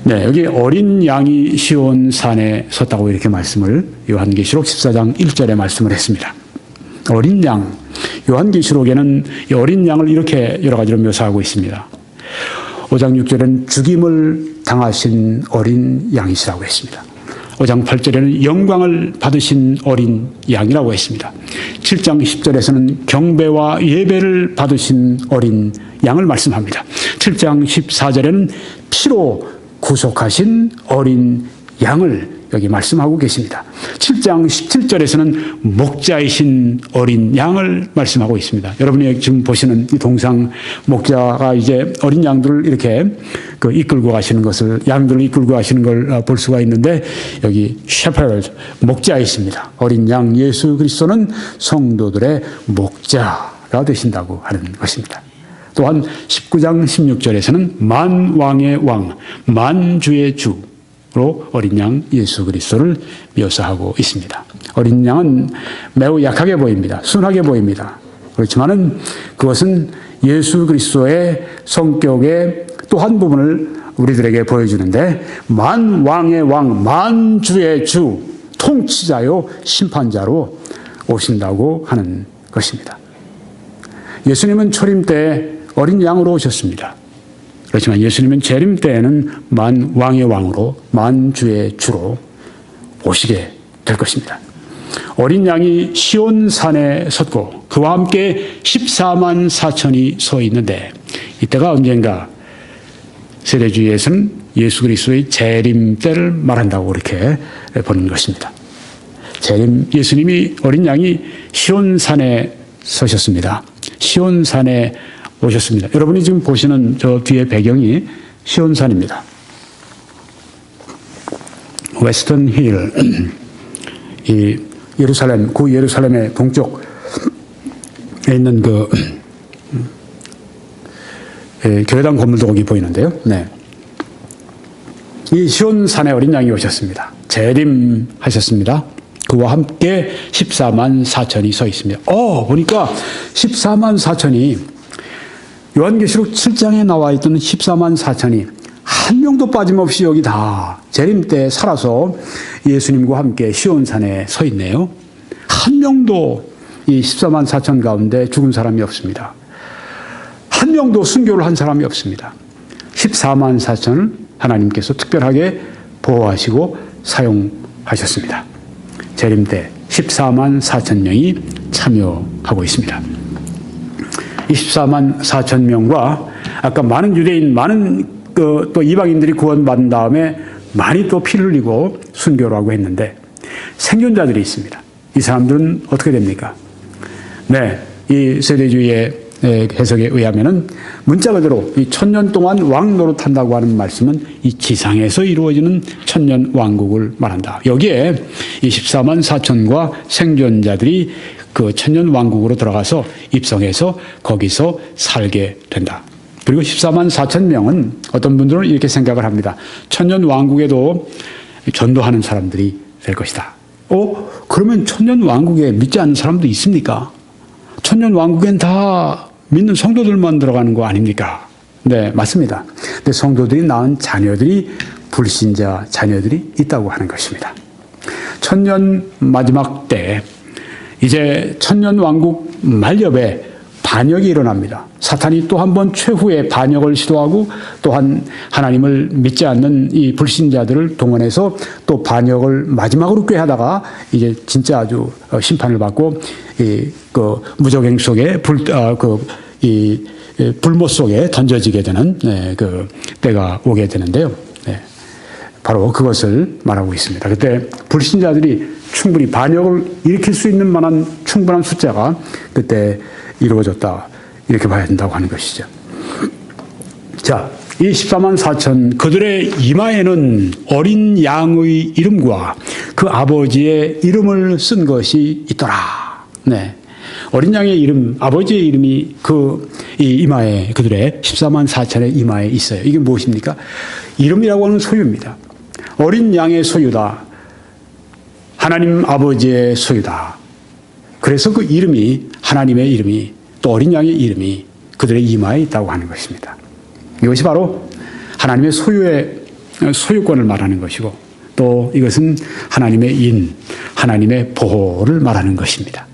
네, 여기 어린 양이 시온 산에 섰다고 이렇게 말씀을 요한계시록 14장 1절에 말씀을 했습니다. 어린 양, 요한계시록에는 이 어린 양을 이렇게 여러 가지로 묘사하고 있습니다. 5장 6절에는 죽임을 당하신 어린 양이시라고 했습니다. 5장 8절에는 영광을 받으신 어린 양이라고 했습니다. 7장 10절에서는 경배와 예배를 받으신 어린 양을 말씀합니다. 7장 14절에는 피로 구속하신 어린 양을 여기 말씀하고 계십니다. 7장 17절에서는 목자이신 어린 양을 말씀하고 있습니다. 여러분이 지금 보시는 이 동상 목자가 이제 어린 양들을 이렇게 이끌고 가시는 것을, 양들을 이끌고 가시는 걸 볼 수가 있는데 여기 shepherd, 목자이십니다. 어린 양 예수 그리스도는 성도들의 목자가 되신다고 하는 것입니다. 또한 19장 16절에서는 만왕의 왕, 만주의 주로 어린 양 예수 그리스도를 묘사하고 있습니다. 어린 양은 매우 약하게 보입니다. 순하게 보입니다. 그렇지만은 그것은 예수 그리스도의 성격의 또 한 부분을 우리들에게 보여주는데 만왕의 왕, 만주의 주, 통치자요 심판자로 오신다고 하는 것입니다. 예수님은 초림 때 어린 양으로 오셨습니다. 그렇지만 예수님은 재림 때에는 만왕의 왕으로 만주의 주로 오시게 될 것입니다. 어린 양이 시온산에 섰고 그와 함께 14만 4천이 서 있는데 이때가 언젠가 세대주의에서는 예수 그리스도의 재림 때를 말한다고 이렇게 보는 것입니다. 재림, 예수님이 어린 양이 시온산에 서셨습니다. 시온산에 오셨습니다. 여러분이 지금 보시는 저 뒤에 배경이 시온산입니다. 웨스턴 힐, 이 예루살렘, 구 예루살렘의 동쪽에 있는 교회당 건물도 거기 보이는데요. 네. 이 시온산에 어린 양이 오셨습니다. 재림하셨습니다. 그와 함께 14만 4천이 서 있습니다. 보니까 14만 4천이 요한계시록 7장에 나와 있던 14만 4천이 한 명도 빠짐없이 여기 다 재림 때 살아서 예수님과 함께 시온산에 서 있네요. 한 명도 이 14만 4천 가운데 죽은 사람이 없습니다. 한 명도 순교를 한 사람이 없습니다. 14만 4천을 하나님께서 특별하게 보호하시고 사용하셨습니다. 재림 때 14만 4천 명이 참여하고 있습니다. 24만 4천 명과 아까 많은 유대인, 많은 또 이방인들이 구원받은 다음에 많이 또 피를 흘리고 순교를 하고 했는데 생존자들이 있습니다. 이 사람들은 어떻게 됩니까? 네, 이 세대주의의 해석에 의하면은 문자 그대로 이 천년 동안 왕 노릇한다고 하는 말씀은 이 지상에서 이루어지는 천년 왕국을 말한다. 여기에 이 14만 4천과 생존자들이 그 천년 왕국으로 들어가서 입성해서 거기서 살게 된다. 그리고 14만 4천 명은 어떤 분들은 이렇게 생각을 합니다. 천년 왕국에도 전도하는 사람들이 될 것이다. 그러면 천년 왕국에 믿지 않는 사람도 있습니까? 천년 왕국엔 다 믿는 성도들만 들어가는 거 아닙니까? 네, 맞습니다. 근데 성도들이 낳은 자녀들이 불신자 자녀들이 있다고 하는 것입니다. 천년 마지막 때 이제 천년 왕국 말엽에 반역이 일어납니다. 사탄이 또 한 번 최후의 반역을 시도하고 또한 하나님을 믿지 않는 이 불신자들을 동원해서 또 반역을 마지막으로 꾀하다가 이제 진짜 아주 심판을 받고 그 무적행 속에 불못 속에 던져지게 되는 그 때가 오게 되는데요. 네. 바로 그것을 말하고 있습니다. 그때 불신자들이 충분히 반역을 일으킬 수 있는 만한 충분한 숫자가 그때 이루어졌다. 이렇게 봐야 된다고 하는 것이죠. 자, 이 14만 4천 그들의 이마에는 어린 양의 이름과 그 아버지의 이름을 쓴 것이 있더라. 네. 어린 양의 이름, 아버지의 이름이 이 이마에, 그들의 14만 4천의 이마에 있어요. 이게 무엇입니까? 이름이라고 하는 소유입니다. 어린 양의 소유다. 하나님 아버지의 소유다. 그래서 그 이름이, 하나님의 이름이, 또 어린 양의 이름이 그들의 이마에 있다고 하는 것입니다. 이것이 바로 하나님의 소유권을 말하는 것이고, 또 이것은 하나님의 하나님의 보호를 말하는 것입니다.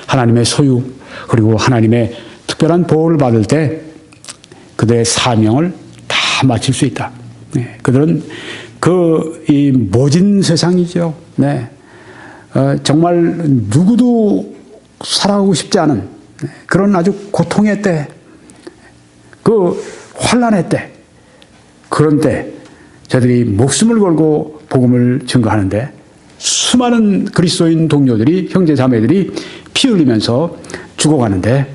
하나님의 소유, 그리고 하나님의 특별한 보호를 받을 때 그들의 사명을 다 마칠 수 있다. 네, 그들은 이 모진 세상이죠. 네. 정말 누구도 살아가고 싶지 않은 그런 아주 고통의 때, 그 환난의 때, 그런 때 저들이 목숨을 걸고 복음을 증거하는데 수많은 그리스도인 동료들이, 형제 자매들이 피 흘리면서 죽어가는데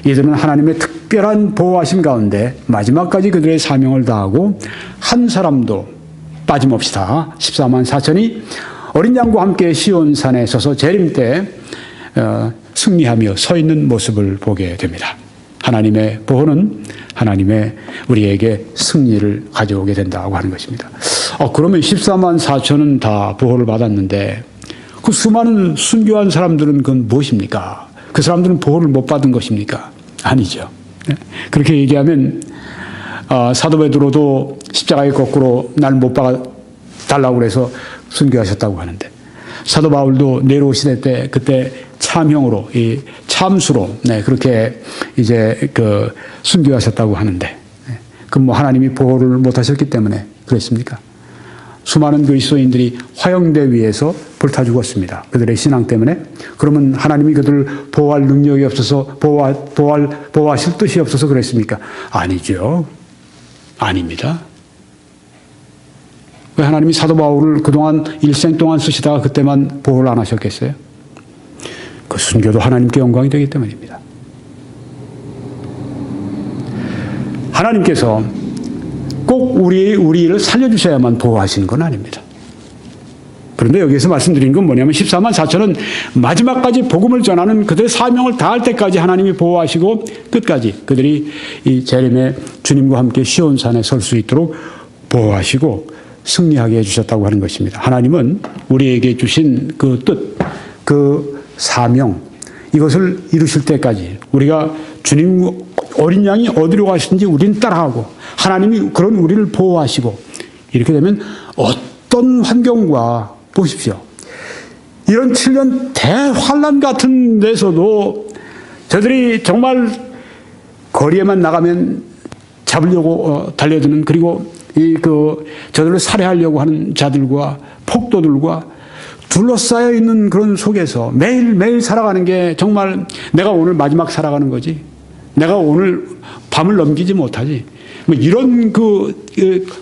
이들은 하나님의 특별한 보호하심 가운데 마지막까지 그들의 사명을 다하고 한 사람도 빠짐없이 다 14만 4천이 어린 양과 함께 시온산에 서서 재림 때 승리하며 서 있는 모습을 보게 됩니다. 하나님의 보호는 하나님의 우리에게 승리를 가져오게 된다고 하는 것입니다. 그러면 14만 4천은 다 보호를 받았는데 그 수많은 순교한 사람들은 그건 무엇입니까? 그 사람들은 보호를 못 받은 것입니까? 아니죠. 그렇게 얘기하면 사도 베드로도 십자가에 거꾸로 날 못 박아 달라고 그래서 순교하셨다고 하는데, 사도 바울도 네로 시대 때 그때 참형으로, 이 참수로, 그렇게 이제 순교하셨다고 하는데, 하나님이 보호를 못 하셨기 때문에 그랬습니까? 수많은 그리스도인들이 화형대 위에서 불타 죽었습니다. 그들의 신앙 때문에. 그러면 하나님이 그들을 보호할 능력이 없어서, 보호하실 뜻이 없어서 그랬습니까? 아니죠. 아닙니다. 왜 하나님이 사도 바울을 그동안 일생 동안 쓰시다가 그때만 보호를 안 하셨겠어요? 그 순교도 하나님께 영광이 되기 때문입니다. 하나님께서 꼭 우리를 살려주셔야만 보호하시는 건 아닙니다. 그런데 여기에서 말씀드린 건 뭐냐면 14만 4천은 마지막까지 복음을 전하는 그들의 사명을 다할 때까지 하나님이 보호하시고 끝까지 그들이 이 재림의 주님과 함께 시온산에 설 수 있도록 보호하시고 승리하게 해주셨다고 하는 것입니다. 하나님은 우리에게 주신 그 뜻, 그 사명, 이것을 이루실 때까지 우리가 주님 어린 양이 어디로 가시든지 우리는 따라가고 하나님이 그런 우리를 보호하시고 이렇게 되면 어떤 환경과 보십시오. 이런 7년 대환란 같은 데서도 저들이 정말 거리에만 나가면 잡으려고 달려드는, 그리고 저들을 살해하려고 하는 자들과 폭도들과 둘러싸여 있는 그런 속에서 매일매일 살아가는 게 정말 내가 오늘 마지막 살아가는 거지. 내가 오늘 밤을 넘기지 못하지. 뭐 이런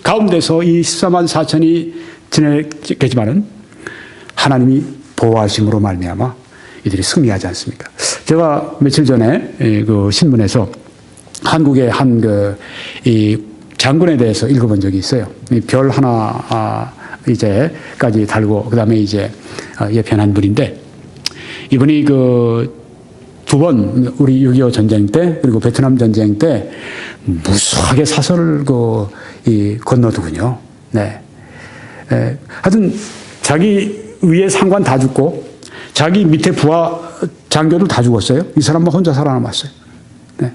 가운데서 이 14만 4천이 지내겠지만은 하나님이 보호하심으로 말미암아 이들이 승리하지 않습니까? 제가 며칠 전에 그 신문에서 한국의 이 장군에 대해서 읽어본 적이 있어요. 별 하나 이제까지 달고 그다음에 이제 예편한 분인데 이분이 두 번 우리 6.25 전쟁 때 그리고 베트남 전쟁 때 무수하게 사설을 건너두군요. 네. 하여튼 자기 위에 상관 다 죽고 자기 밑에 부하 장교들 다 죽었어요. 이 사람만 혼자 살아남았어요. 네.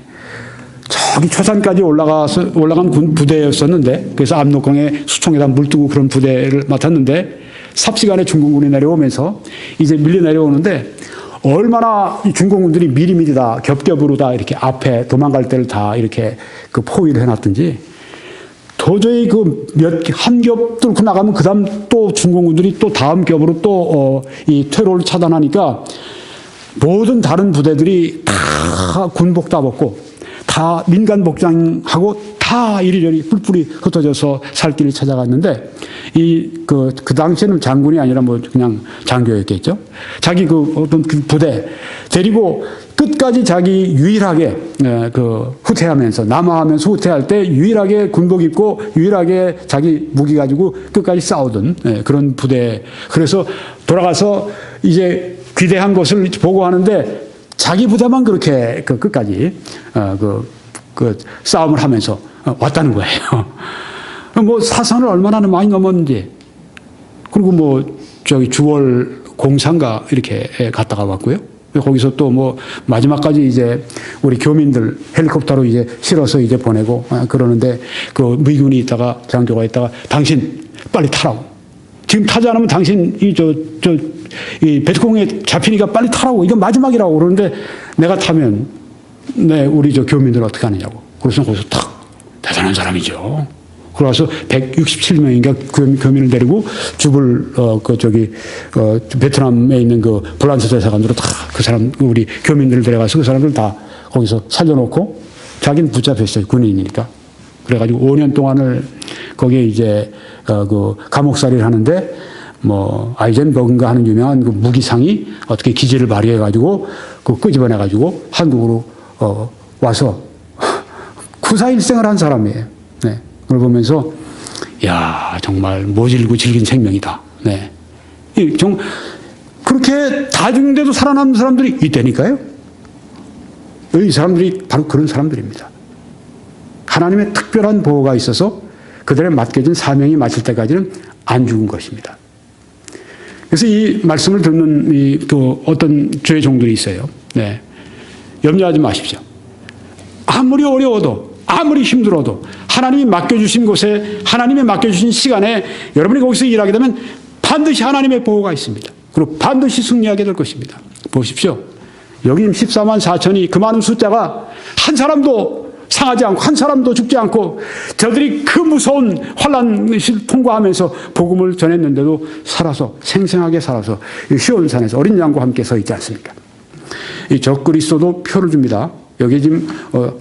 저기 초산까지 올라간 군 부대였었는데 그래서 압록강에 수총에다 물 뜨고 그런 부대를 맡았는데 삽시간에 중공군이 내려오면서 이제 밀려 내려오는데 얼마나 이 중공군들이 미리미리 다 겹겹으로 다 이렇게 앞에 도망갈 때를 다 이렇게 포위를 해놨든지 도저히 한 겹 뚫고 나가면 그 다음 또 중공군들이 또 다음 겹으로 또 이 퇴로를 차단하니까 모든 다른 부대들이 다 군복 다 벗고 다 민간 복장하고 다 이리저리 뿔뿔이 흩어져서 살 길을 찾아갔는데 그 당시에는 장군이 아니라 뭐 그냥 장교였겠죠. 자기 어떤 부대 데리고 끝까지 자기 유일하게 후퇴하면서 남하하면서 후퇴할 때 유일하게 군복 입고 유일하게 자기 무기 가지고 끝까지 싸우던 그런 부대. 그래서 돌아가서 이제 귀대한 것을 보고하는데 자기 부대만 그렇게 끝까지 싸움을 하면서 왔다는 거예요. 뭐 사선을 얼마나 많이 넘었는지. 그리고 주월 공사인가 이렇게 갔다가 왔고요. 거기서 또 마지막까지 이제 우리 교민들 헬리콥터로 이제 실어서 이제 보내고 그러는데 미군이 있다가 장교가 있다가 당신 빨리 타라고. 지금 타지 않으면 당신 이 베트콩에 잡히니까 빨리 타라고. 이거 마지막이라고 그러는데 내가 타면 우리 교민들 어떻게 하느냐고. 그래서 거기서 탁 대단한 사람이죠. 그래서 167명인가 교민을 데리고 죽을 베트남에 있는 불란서 대사관으로 다 그 사람 우리 교민들을 데려가서 그 사람들 다 거기서 살려놓고 자기는 붙잡혔어요. 군인이니까. 그래가지고 5년 동안을 거기에 이제 감옥살이를 하는데 아이젠버그인가 하는 유명한 무기상이 어떻게 기지를 발휘해가지고 끄집어내가지고 한국으로 와서 구사일생을 한 사람이에요. 네. 그걸 보면서 야 정말 모질고 질긴 생명이다. 네. 그렇게 다 죽는데도 살아남는 사람들이 있다니까요. 이 사람들이 바로 그런 사람들입니다. 하나님의 특별한 보호가 있어서 그들의 맡겨진 사명이 마칠 때까지는 안 죽은 것입니다. 그래서 이 말씀을 듣는 어떤 죄의 종들이 있어요. 네. 염려하지 마십시오. 아무리 어려워도 아무리 힘들어도 하나님이 맡겨주신 곳에 하나님이 맡겨주신 시간에 여러분이 거기서 일하게 되면 반드시 하나님의 보호가 있습니다. 그리고 반드시 승리하게 될 것입니다. 보십시오. 여기 14만 4천이 그 많은 숫자가 한 사람도 상하지 않고 한 사람도 죽지 않고 저들이 그 무서운 환난을 통과하면서 복음을 전했는데도 생생하게 살아서 시온산에서 어린 양과 함께 서 있지 않습니까? 이 적그리스도도 표를 줍니다. 여기 지금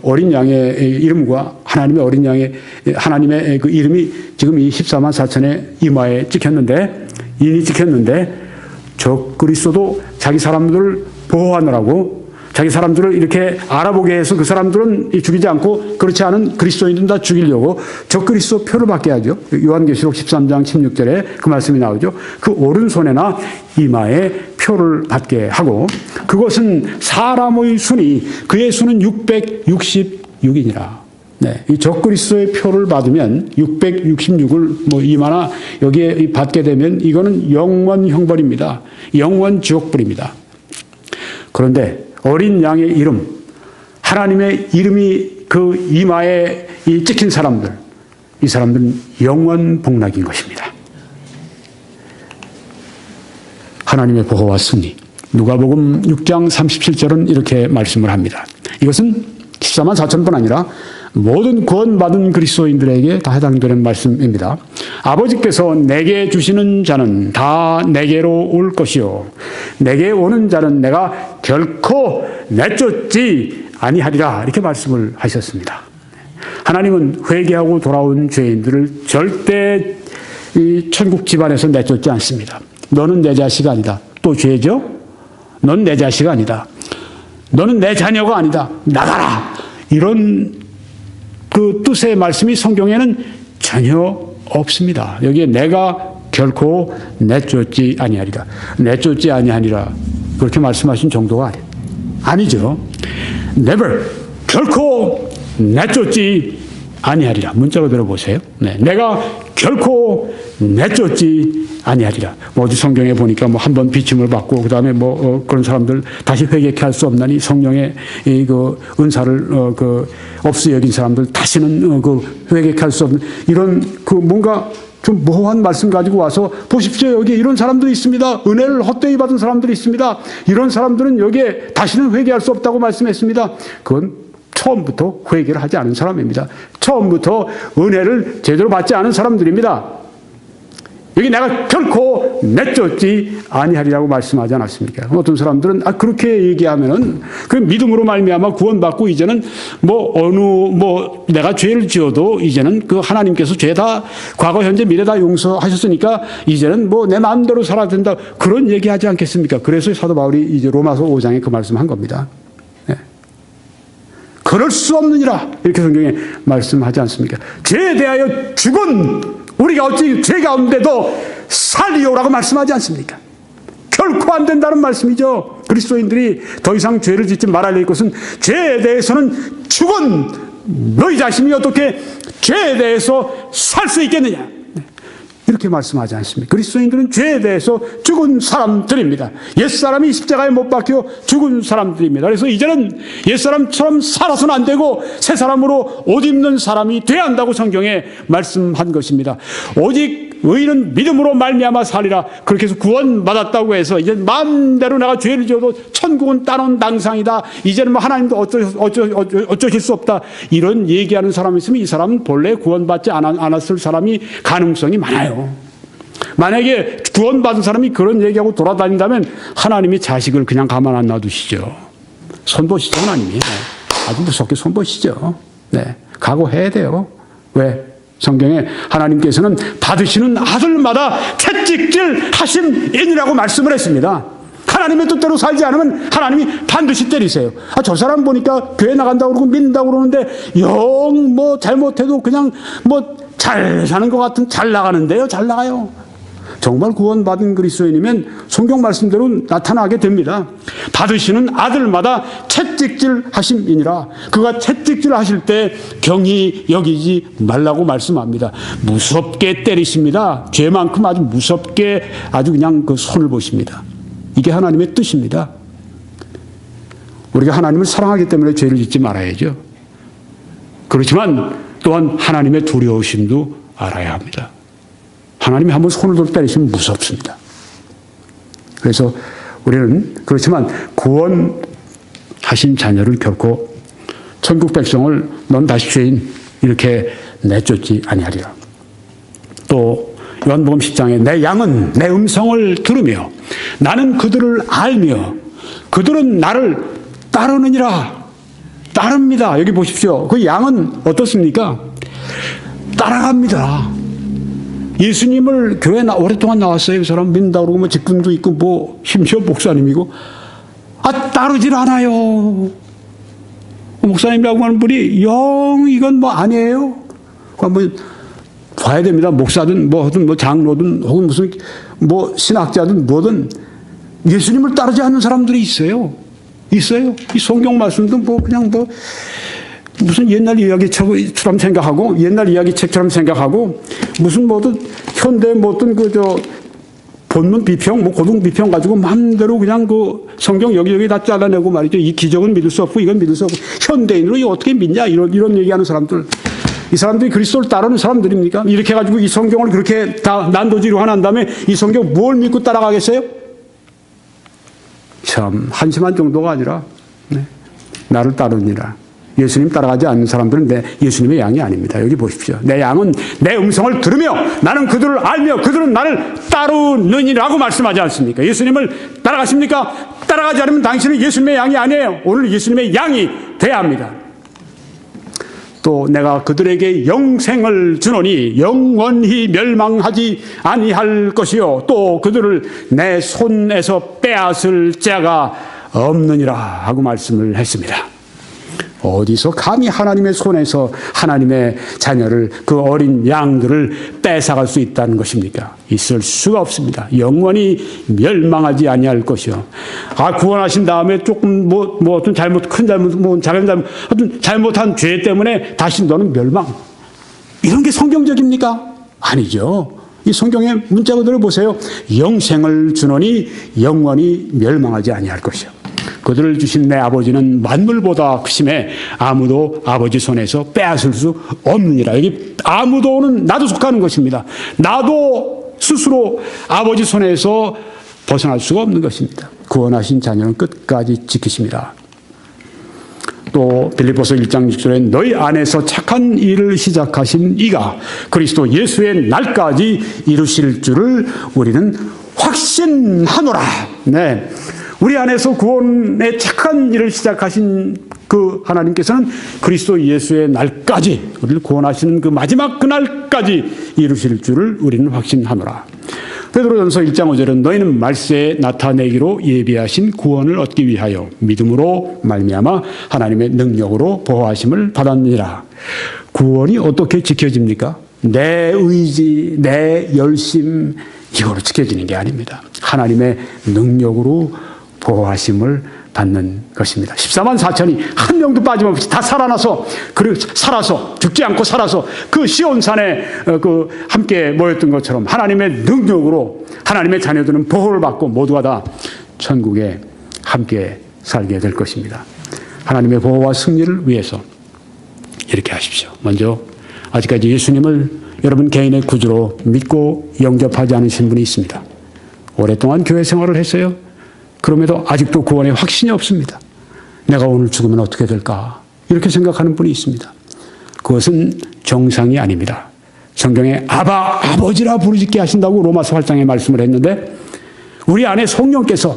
어린 양의 이름과 하나님의 어린 양의 하나님의 그 이름이 지금 이 14만 4천의 이마에 찍혔는데 인이 찍혔는데 적그리스도도 자기 사람들을 보호하느라고 자기 사람들을 이렇게 알아보게 해서 그 사람들은 죽이지 않고 그렇지 않은 그리스도인들은 다 죽이려고 적그리스도 표를 받게 하죠. 요한계시록 13장 16절에 그 말씀이 나오죠. 그 오른손에나 이마에 표를 받게 하고 그것은 사람의 순이 그의 수는 666이니라. 네, 이 적그리스도의 표를 받으면 666을 이마나 여기에 받게 되면 이거는 영원 형벌입니다. 영원 지옥불입니다. 그런데 어린 양의 이름, 하나님의 이름이 그 이마에 찍힌 사람들, 이 사람들은 영원 복락인 것입니다. 하나님의 보호와 승리. 누가복음 6장 37절은 이렇게 말씀을 합니다. 이것은 14만 4천뿐 아니라 모든 구원받은 그리스도인들에게 다 해당되는 말씀입니다. 아버지께서 내게 주시는 자는 다 내게로 올 것이요 내게 오는 자는 내가 결코 내쫓지 아니하리라 이렇게 말씀을 하셨습니다. 하나님은 회개하고 돌아온 죄인들을 절대 이 천국 집안에서 내쫓지 않습니다. 너는 내 자식 아니다. 또 죄죠? 넌 내 자식 아니다. 너는 내 자녀가 아니다. 나가라. 이런 그 뜻의 말씀이 성경에는 전혀 없습니다. 여기에 내가 결코 내쫓지 아니하리라. 내쫓지 아니하리라. 그렇게 말씀하신 정도가 아니죠. Never. 결코 내쫓지 아니하리라. 문자로 들어보세요. 네. 내가 결코 내쫓지 아니하리라. 뭐 어디 성경에 보니까 뭐 한 번 비침을 받고 그다음에 그런 사람들 다시 회개케 할 수 없나니 성령의 그 은사를 없이 여긴 사람들 다시는 회개케 할 수 없는 이런 뭔가 좀 모호한 말씀 가지고 와서 보십시오. 여기 이런 사람들이 있습니다. 은혜를 헛되이 받은 사람들이 있습니다. 이런 사람들은 여기에 다시는 회개할 수 없다고 말씀했습니다. 그건 처음부터 회개를 하지 않은 사람입니다. 처음부터 은혜를 제대로 받지 않은 사람들입니다. 여기 내가 결코 내쫓지 아니하리라고 말씀하지 않았습니까? 어떤 사람들은 그렇게 얘기하면은 그 믿음으로 말미암아 구원받고 이제는 내가 죄를 지어도 이제는 그 하나님께서 죄 다 과거 현재 미래 다 용서하셨으니까 이제는 내 마음대로 살아야 된다 그런 얘기하지 않겠습니까? 그래서 사도 바울이 이제 로마서 5장에 그 말씀한 겁니다. 네. 그럴 수 없느니라 이렇게 성경에 말씀하지 않습니까? 죄에 대하여 죽은 우리가 어찌 죄 가운데도 살리오라고 말씀하지 않습니까? 결코 안 된다는 말씀이죠. 그리스도인들이 더 이상 죄를 짓지 말아야 할 것은 죄에 대해서는 죽은 너희 자신이 어떻게 죄에 대해서 살 수 있겠느냐 이렇게 말씀하지 않습니까? 그리스도인들은 죄에 대해서 죽은 사람들입니다. 옛사람이 십자가에 못 박혀 죽은 사람들입니다. 그래서 이제는 옛사람처럼 살아서는 안 되고 새 사람으로 옷 입는 사람이 돼야 한다고 성경에 말씀한 것입니다. 오직 의인은 믿음으로 말미암아 살리라. 그렇게 해서 구원받았다고 해서 이제 마음대로 내가 죄를 지어도 천국은 따놓은 당상이다. 이제는 하나님도 어쩌실 수 없다. 이런 얘기하는 사람이 있으면 이 사람은 본래 구원받지 않았을 사람이 가능성이 많아요. 만약에 구원받은 사람이 그런 얘기하고 돌아다닌다면 하나님이 자식을 그냥 가만 안 놔두시죠. 손보시죠, 하나님이. 아주 무섭게 손보시죠. 네. 각오해야 돼요. 왜? 성경에 하나님께서는 받으시는 아들마다 채찍질 하심이니라고 말씀을 했습니다. 하나님의 뜻대로 살지 않으면 하나님이 반드시 때리세요. 저 사람 보니까 교회 나간다고 그러고 믿는다고 그러는데 영 잘못해도 그냥 잘 사는 것 같은 잘 나가는데요. 잘 나가요. 정말 구원받은 그리스도인이면 성경 말씀대로 나타나게 됩니다. 받으시는 아들마다 채찍질 하심이니라. 그가 채찍질 하실 때 경히 여기지 말라고 말씀합니다. 무섭게 때리십니다. 죄만큼 아주 무섭게 아주 그냥 그 손을 보십니다. 이게 하나님의 뜻입니다. 우리가 하나님을 사랑하기 때문에 죄를 짓지 말아야죠. 그렇지만 또한 하나님의 두려우심도 알아야 합니다. 하나님이 한번 손을 들어 때리시면 무섭습니다. 그래서 우리는 그렇지만 구원하신 자녀를 결코 천국 백성을 넌 다시 죄인 이렇게 내쫓지 아니하리라. 또 요한복음 10장에 내 양은 내 음성을 들으며 나는 그들을 알며 그들은 나를 따르느니라. 따릅니다. 여기 보십시오. 그 양은 어떻습니까? 따라갑니다. 예수님을 교회 오랫동안 나왔어요. 그 사람 믿는다고 그러고 직분도 있고 심지어 목사님이고 따르질 않아요. 목사님이라고 하는 분이 영 이건 아니에요. 한번 봐야 됩니다. 목사든 뭐든 장로든 혹은 무슨 신학자든 뭐든 예수님을 따르지 않는 사람들이 있어요. 이 성경 말씀도 그냥 무슨 옛날 이야기처럼 생각하고 옛날 이야기책처럼 생각하고 무슨 현대 본문 비평 고등 비평 가지고 마음대로 그냥 성경 여기저기 다 잘라내고 말이죠. 이 기적은 믿을 수 없고 이건 믿을 수 없고 현대인으로 이거 어떻게 믿냐 이런 얘기하는 사람들. 이 사람들이 그리스도를 따르는 사람들입니까? 이렇게 해가지고 이 성경을 그렇게 다 난도지로 한 다음에 이 성경 뭘 믿고 따라가겠어요? 참 한심한 정도가 아니라 나를 따르니라. 예수님 따라가지 않는 사람들은 예수님의 양이 아닙니다. 여기 보십시오. 내 양은 내 음성을 들으며 나는 그들을 알며 그들은 나를 따르느니라고 말씀하지 않습니까? 예수님을 따라가십니까? 따라가지 않으면 당신은 예수님의 양이 아니에요. 오늘 예수님의 양이 돼야 합니다. 또 내가 그들에게 영생을 주노니 영원히 멸망하지 아니할 것이요 또 그들을 내 손에서 빼앗을 자가 없느니라 하고 말씀을 했습니다. 어디서 감히 하나님의 손에서 하나님의 자녀를, 그 어린 양들을 뺏어갈 수 있다는 것입니까? 있을 수가 없습니다. 영원히 멸망하지 아니할 것이요. 구원하신 다음에 조금 어떤 잘못, 큰 잘못, 작은 잘못, 어떤 잘못한 죄 때문에 다시 너는 멸망. 이런 게 성경적입니까? 아니죠. 이 성경의 문자 그대로 보세요. 영생을 주노니 영원히 멸망하지 아니할 것이요. 그들을 주신 내 아버지는 만물보다 크심에 아무도 아버지 손에서 빼앗을 수 없느니라. 여기 아무도는 나도 속하는 것입니다. 나도 스스로 아버지 손에서 벗어날 수가 없는 것입니다. 구원하신 자녀는 끝까지 지키십니다. 또 빌립보서 1장 6절에 너희 안에서 착한 일을 시작하신 이가 그리스도 예수의 날까지 이루실 줄을 우리는 확신하노라. 네. 우리 안에서 구원의 착한 일을 시작하신 그 하나님께서는 그리스도 예수의 날까지, 우리를 구원하시는 그 마지막 그날까지 이루실 줄을 우리는 확신하노라. 베드로전서 1장 5절은 너희는 말세에 나타내기로 예비하신 구원을 얻기 위하여 믿음으로 말미암아 하나님의 능력으로 보호하심을 받았느니라. 구원이 어떻게 지켜집니까? 내 의지, 내 열심 이거로 지켜지는 게 아닙니다. 하나님의 능력으로 보호하심을 받는 것입니다. 14만 4천이 한 명도 빠짐없이 다 살아나서, 그리고 살아서, 죽지 않고 살아서 그 시온산에 함께 모였던 것처럼 하나님의 능력으로 하나님의 자녀들은 보호를 받고 모두가 다 천국에 함께 살게 될 것입니다. 하나님의 보호와 승리를 위해서 이렇게 하십시오. 먼저 아직까지 예수님을 여러분 개인의 구주로 믿고 영접하지 않으신 분이 있습니다. 오랫동안 교회 생활을 했어요. 그럼에도 아직도 구원에 확신이 없습니다. 내가 오늘 죽으면 어떻게 될까? 이렇게 생각하는 분이 있습니다. 그것은 정상이 아닙니다. 성경에 아버지라 부르짖게 하신다고 로마서 8장에 말씀을 했는데 우리 안에 성령께서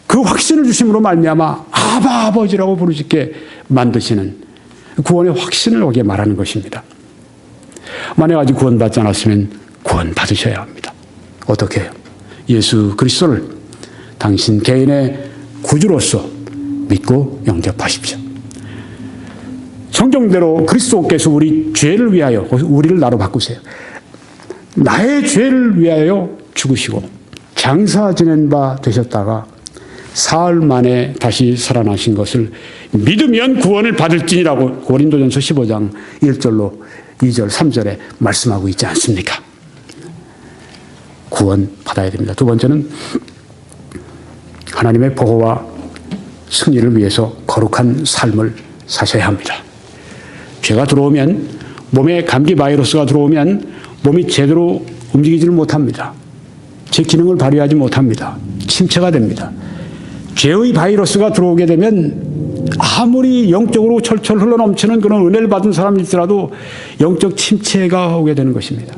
그 확신을 주심으로 말미암아 아버지라고 부르짖게 만드시는 구원의 확신을 거기에 말하는 것입니다. 만약 아직 구원받지 않았으면 구원받으셔야 합니다. 어떻게 해요? 예수 그리스도를 당신 개인의 구주로서 믿고 영접하십시오. 성경대로 그리스도께서 우리 죄를 위하여 우리를 나로 바꾸세요. 나의 죄를 위하여 죽으시고 장사 지낸 바 되셨다가 사흘 만에 다시 살아나신 것을 믿으면 구원을 받을지니라고 고린도전서 15장 1절로 2절 3절에 말씀하고 있지 않습니까? 구원 받아야 됩니다. 두 번째는 하나님의 보호와 승리를 위해서 거룩한 삶을 사셔야 합니다. 죄가 들어오면, 몸에 감기 바이러스가 들어오면 몸이 제대로 움직이지를 못합니다. 제 기능을 발휘하지 못합니다. 침체가 됩니다. 죄의 바이러스가 들어오게 되면 아무리 영적으로 철철 흘러넘치는 그런 은혜를 받은 사람일지라도 영적 침체가 오게 되는 것입니다.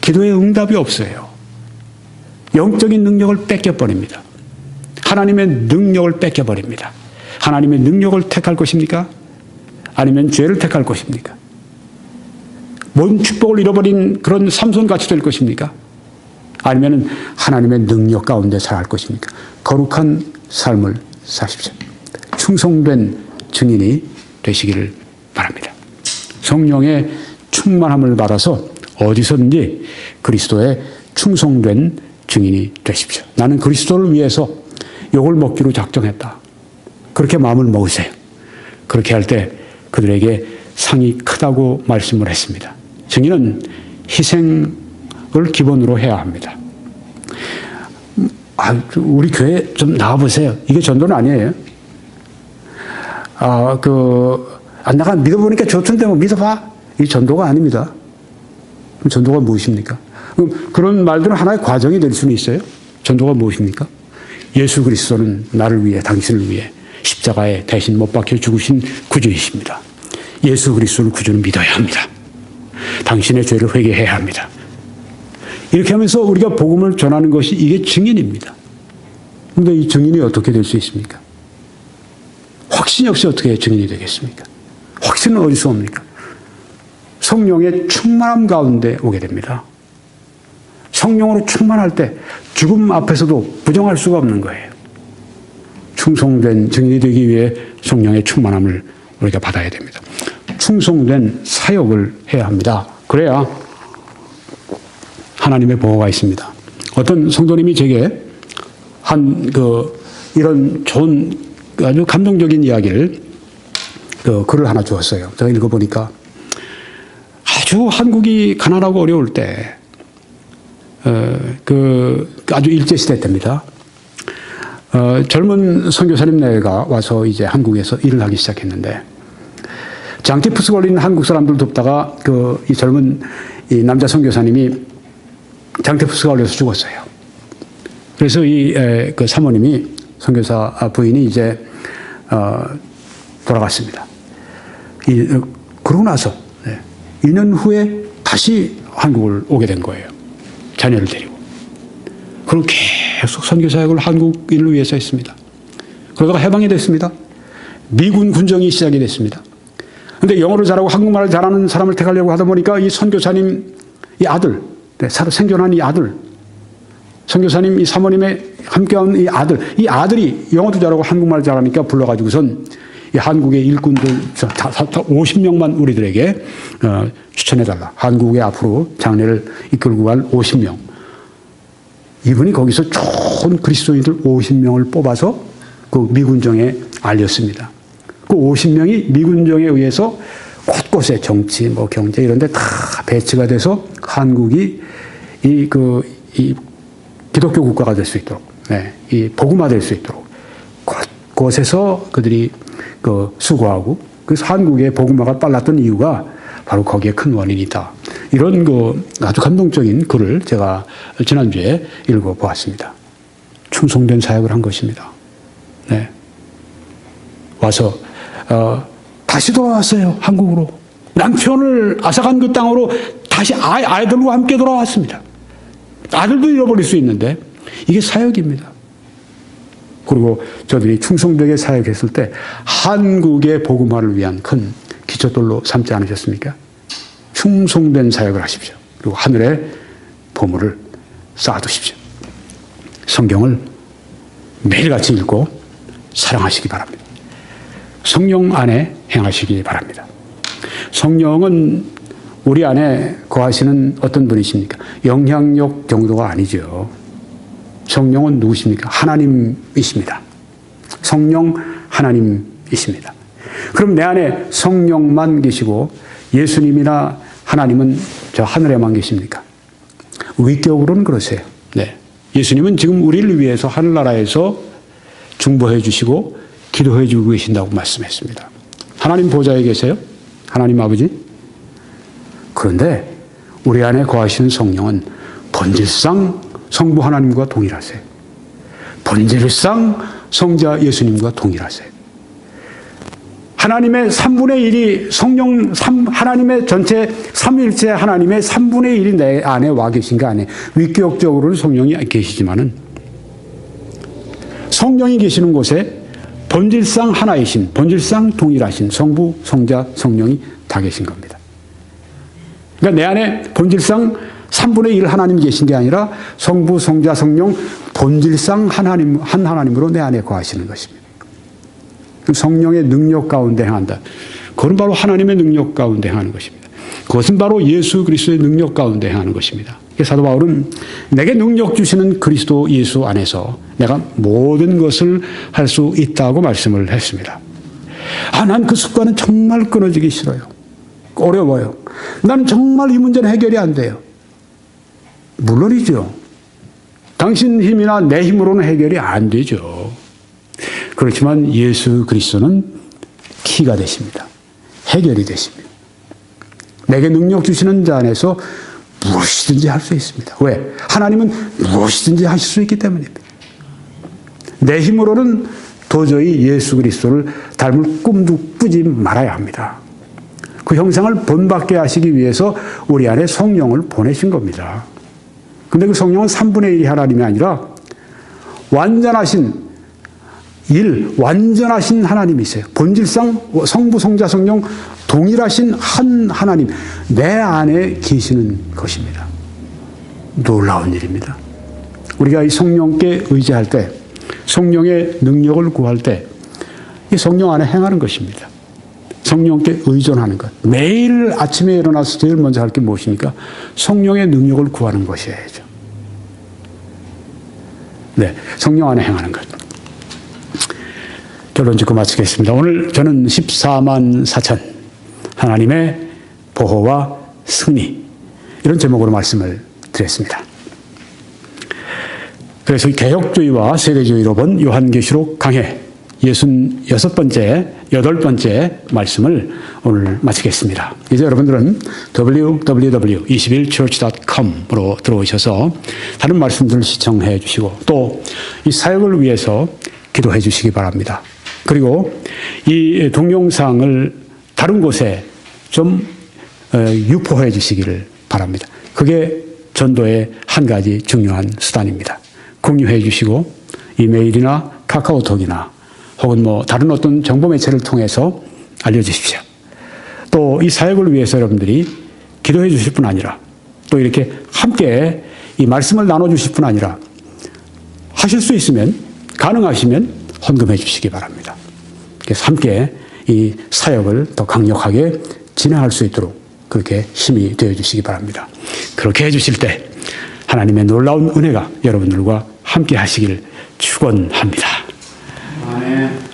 기도의 응답이 없어요. 영적인 능력을 뺏겨버립니다. 하나님의 능력을 뺏겨버립니다. 하나님의 능력을 택할 것입니까? 아니면 죄를 택할 것입니까? 모든 축복을 잃어버린 그런 삼손같이 될 것입니까? 아니면 하나님의 능력 가운데 살아갈 것입니까? 거룩한 삶을 사십시오. 충성된 증인이 되시기를 바랍니다. 성령의 충만함을 받아서 어디서든지 그리스도의 충성된 증인이 되십시오. 나는 그리스도를 위해서 욕을 먹기로 작정했다. 그렇게 마음을 먹으세요. 그렇게 할 때 그들에게 상이 크다고 말씀을 했습니다. 증인은 희생을 기본으로 해야 합니다. 우리 교회 좀 나와보세요. 이게 전도는 아니에요. 내가 믿어보니까 좋던데 뭐 믿어봐. 이 전도가 아닙니다. 그럼 전도가 무엇입니까? 그런 말들은 하나의 과정이 될 수는 있어요. 전도가 무엇입니까? 예수 그리스도는 나를 위해, 당신을 위해 십자가에 대신 못 박혀 죽으신 구주이십니다. 예수 그리스도를 구주를 믿어야 합니다. 당신의 죄를 회개해야 합니다. 이렇게 하면서 우리가 복음을 전하는 것이 이게 증인입니다. 그런데 이 증인이 어떻게 될 수 있습니까? 확신이 없이 어떻게 증인이 되겠습니까? 확신은 어디서 옵니까? 성령의 충만함 가운데 오게 됩니다. 성령으로 충만할 때 죽음 앞에서도 부정할 수가 없는 거예요. 충성된 증인이 되기 위해 성령의 충만함을 우리가 받아야 됩니다. 충성된 사역을 해야 합니다. 그래야 하나님의 보호가 있습니다. 어떤 성도님이 제게 이런 좋은 아주 감동적인 이야기를 글을 하나 주었어요. 제가 읽어보니까 아주 한국이 가난하고 어려울 때 아주 일제시대 때입니다. 젊은 선교사님 내가 와서 이제 한국에서 일을 하기 시작했는데 장티푸스 걸린 한국 사람들 돕다가 이 젊은 이 남자 선교사님이 장티푸스가 걸려서 죽었어요. 그래서 그 사모님이 선교사 부인이 이제 돌아갔습니다. 그러고 나서 2년 후에 다시 한국을 오게 된 거예요. 자녀를 데리고. 그럼 계속 선교사역을 한국인을 위해서 했습니다. 그러다가 해방이 됐습니다. 미군 군정이 시작이 됐습니다. 그런데 영어를 잘하고 한국말을 잘하는 사람을 택하려고 하다 보니까 이 선교사님 이 아들, 생존한 이 아들, 선교사님 이 사모님의 함께한 이 아들이 영어도 잘하고 한국말 잘하니까 불러가지고선 이 한국의 일꾼들 50명만 우리들에게 추천해달라. 한국에 앞으로 장례를 이끌고 갈 50명. 이분이 거기서 좋은 그리스도인들 50명을 뽑아서 그 미군정에 알렸습니다. 그 50명이 미군정에 의해서 곳곳에 정치, 경제 이런 데 다 배치가 돼서 한국이 이 기독교 국가가 될 수 있도록, 이 복음화 될 수 있도록 곳곳에서 그들이 수고하고 그래서 한국의 복음화가 빨랐던 이유가 바로 거기에 큰 원인이다. 이런 아주 감동적인 글을 제가 지난주에 읽어보았습니다. 충성된 사역을 한 것입니다. 네. 와서 다시 돌아왔어요. 한국으로. 남편을 앗아간 그 땅으로 다시 아이들과 함께 돌아왔습니다. 아들도 잃어버릴 수 있는데 이게 사역입니다. 그리고 저들이 충성되게 사역했을 때 한국의 복음화를 위한 큰 기초돌로 삼지 않으셨습니까? 충성된 사역을 하십시오. 그리고 하늘에 보물을 쌓아두십시오. 성경을 매일같이 읽고 사랑하시기 바랍니다. 성령 안에 행하시기 바랍니다. 성령은 우리 안에 거하시는 어떤 분이십니까? 영향력 정도가 아니죠. 성령은 누구십니까? 하나님이십니다. 성령 하나님이십니다. 그럼 내 안에 성령만 계시고 예수님이나 하나님은 저 하늘에만 계십니까? 위격으로는 그러세요. 네. 예수님은 지금 우리를 위해서 하늘나라에서 중보해 주시고 기도해 주고 계신다고 말씀했습니다. 하나님 보좌에 계세요? 하나님 아버지? 그런데 우리 안에 거하시는 성령은 본질상 성부 하나님과 동일하세요. 본질상 성자 예수님과 동일하세요. 하나님의 3분의 1이 하나님의 전체 삼위일체 하나님의 3분의 1이 내 안에 와 계신 거 안에 위격적으로는 성령이 계시지만은 성령이 계시는 곳에 본질상 하나이신, 본질상 동일하신 성부, 성자, 성령이 다 계신 겁니다. 그러니까 내 안에 본질상 3분의 1 하나님이 계신 게 아니라 성부, 성자, 성령 본질상 한 하나님으로 내 안에 거하시는 것입니다. 성령의 능력 가운데 행한다. 그건 바로 하나님의 능력 가운데 행하는 것입니다. 그것은 바로 예수 그리스도의 능력 가운데 행하는 것입니다. 사도 바울은 내게 능력 주시는 그리스도 예수 안에서 내가 모든 것을 할 수 있다고 말씀을 했습니다. 난 그 습관은 정말 끊어지기 싫어요. 어려워요. 나는 정말 이 문제는 해결이 안 돼요. 물론이죠. 당신 힘이나 내 힘으로는 해결이 안 되죠. 그렇지만 예수 그리스도는 키가 되십니다. 해결이 되십니다. 내게 능력 주시는 자 안에서 무엇이든지 할 수 있습니다. 왜? 하나님은 무엇이든지 하실 수 있기 때문입니다. 내 힘으로는 도저히 예수 그리스도를 닮을 꿈도 꾸지 말아야 합니다. 그 형상을 본받게 하시기 위해서 우리 안에 성령을 보내신 겁니다. 그런데 그 성령은 3분의 1이 하나님이 아니라 완전하신 완전하신 하나님이 있어요. 본질상 성부, 성자, 성령 동일하신 한 하나님, 내 안에 계시는 것입니다. 놀라운 일입니다. 우리가 이 성령께 의지할 때, 성령의 능력을 구할 때, 이 성령 안에 행하는 것입니다. 성령께 의존하는 것. 매일 아침에 일어나서 제일 먼저 할 게 무엇입니까? 성령의 능력을 구하는 것이어야죠. 네, 성령 안에 행하는 것. 결론 짓고 마치겠습니다. 오늘 저는 14만 4천 하나님의 보호와 승리, 이런 제목으로 말씀을 드렸습니다. 그래서 개혁주의와 세대주의로 본 요한계시록 강해 66번째, 8번째 말씀을 오늘 마치겠습니다. 이제 여러분들은 www.21church.com으로 들어오셔서 다른 말씀들을 시청해 주시고 또 이 사역을 위해서 기도해 주시기 바랍니다. 그리고 이 동영상을 다른 곳에 좀 유포해 주시기를 바랍니다. 그게 전도의 한 가지 중요한 수단입니다. 공유해 주시고 이메일이나 카카오톡이나 혹은 다른 어떤 정보 매체를 통해서 알려주십시오. 또 이 사역을 위해서 여러분들이 기도해 주실 뿐 아니라 또 이렇게 함께 이 말씀을 나눠주실 뿐 아니라 하실 수 있으면, 가능하시면 헌금해 주시기 바랍니다. 그래서 함께 이 사역을 더 강력하게 진행할 수 있도록 그렇게 힘이 되어 주시기 바랍니다. 그렇게 해 주실 때 하나님의 놀라운 은혜가 여러분들과 함께 하시길 축원합니다. 아멘.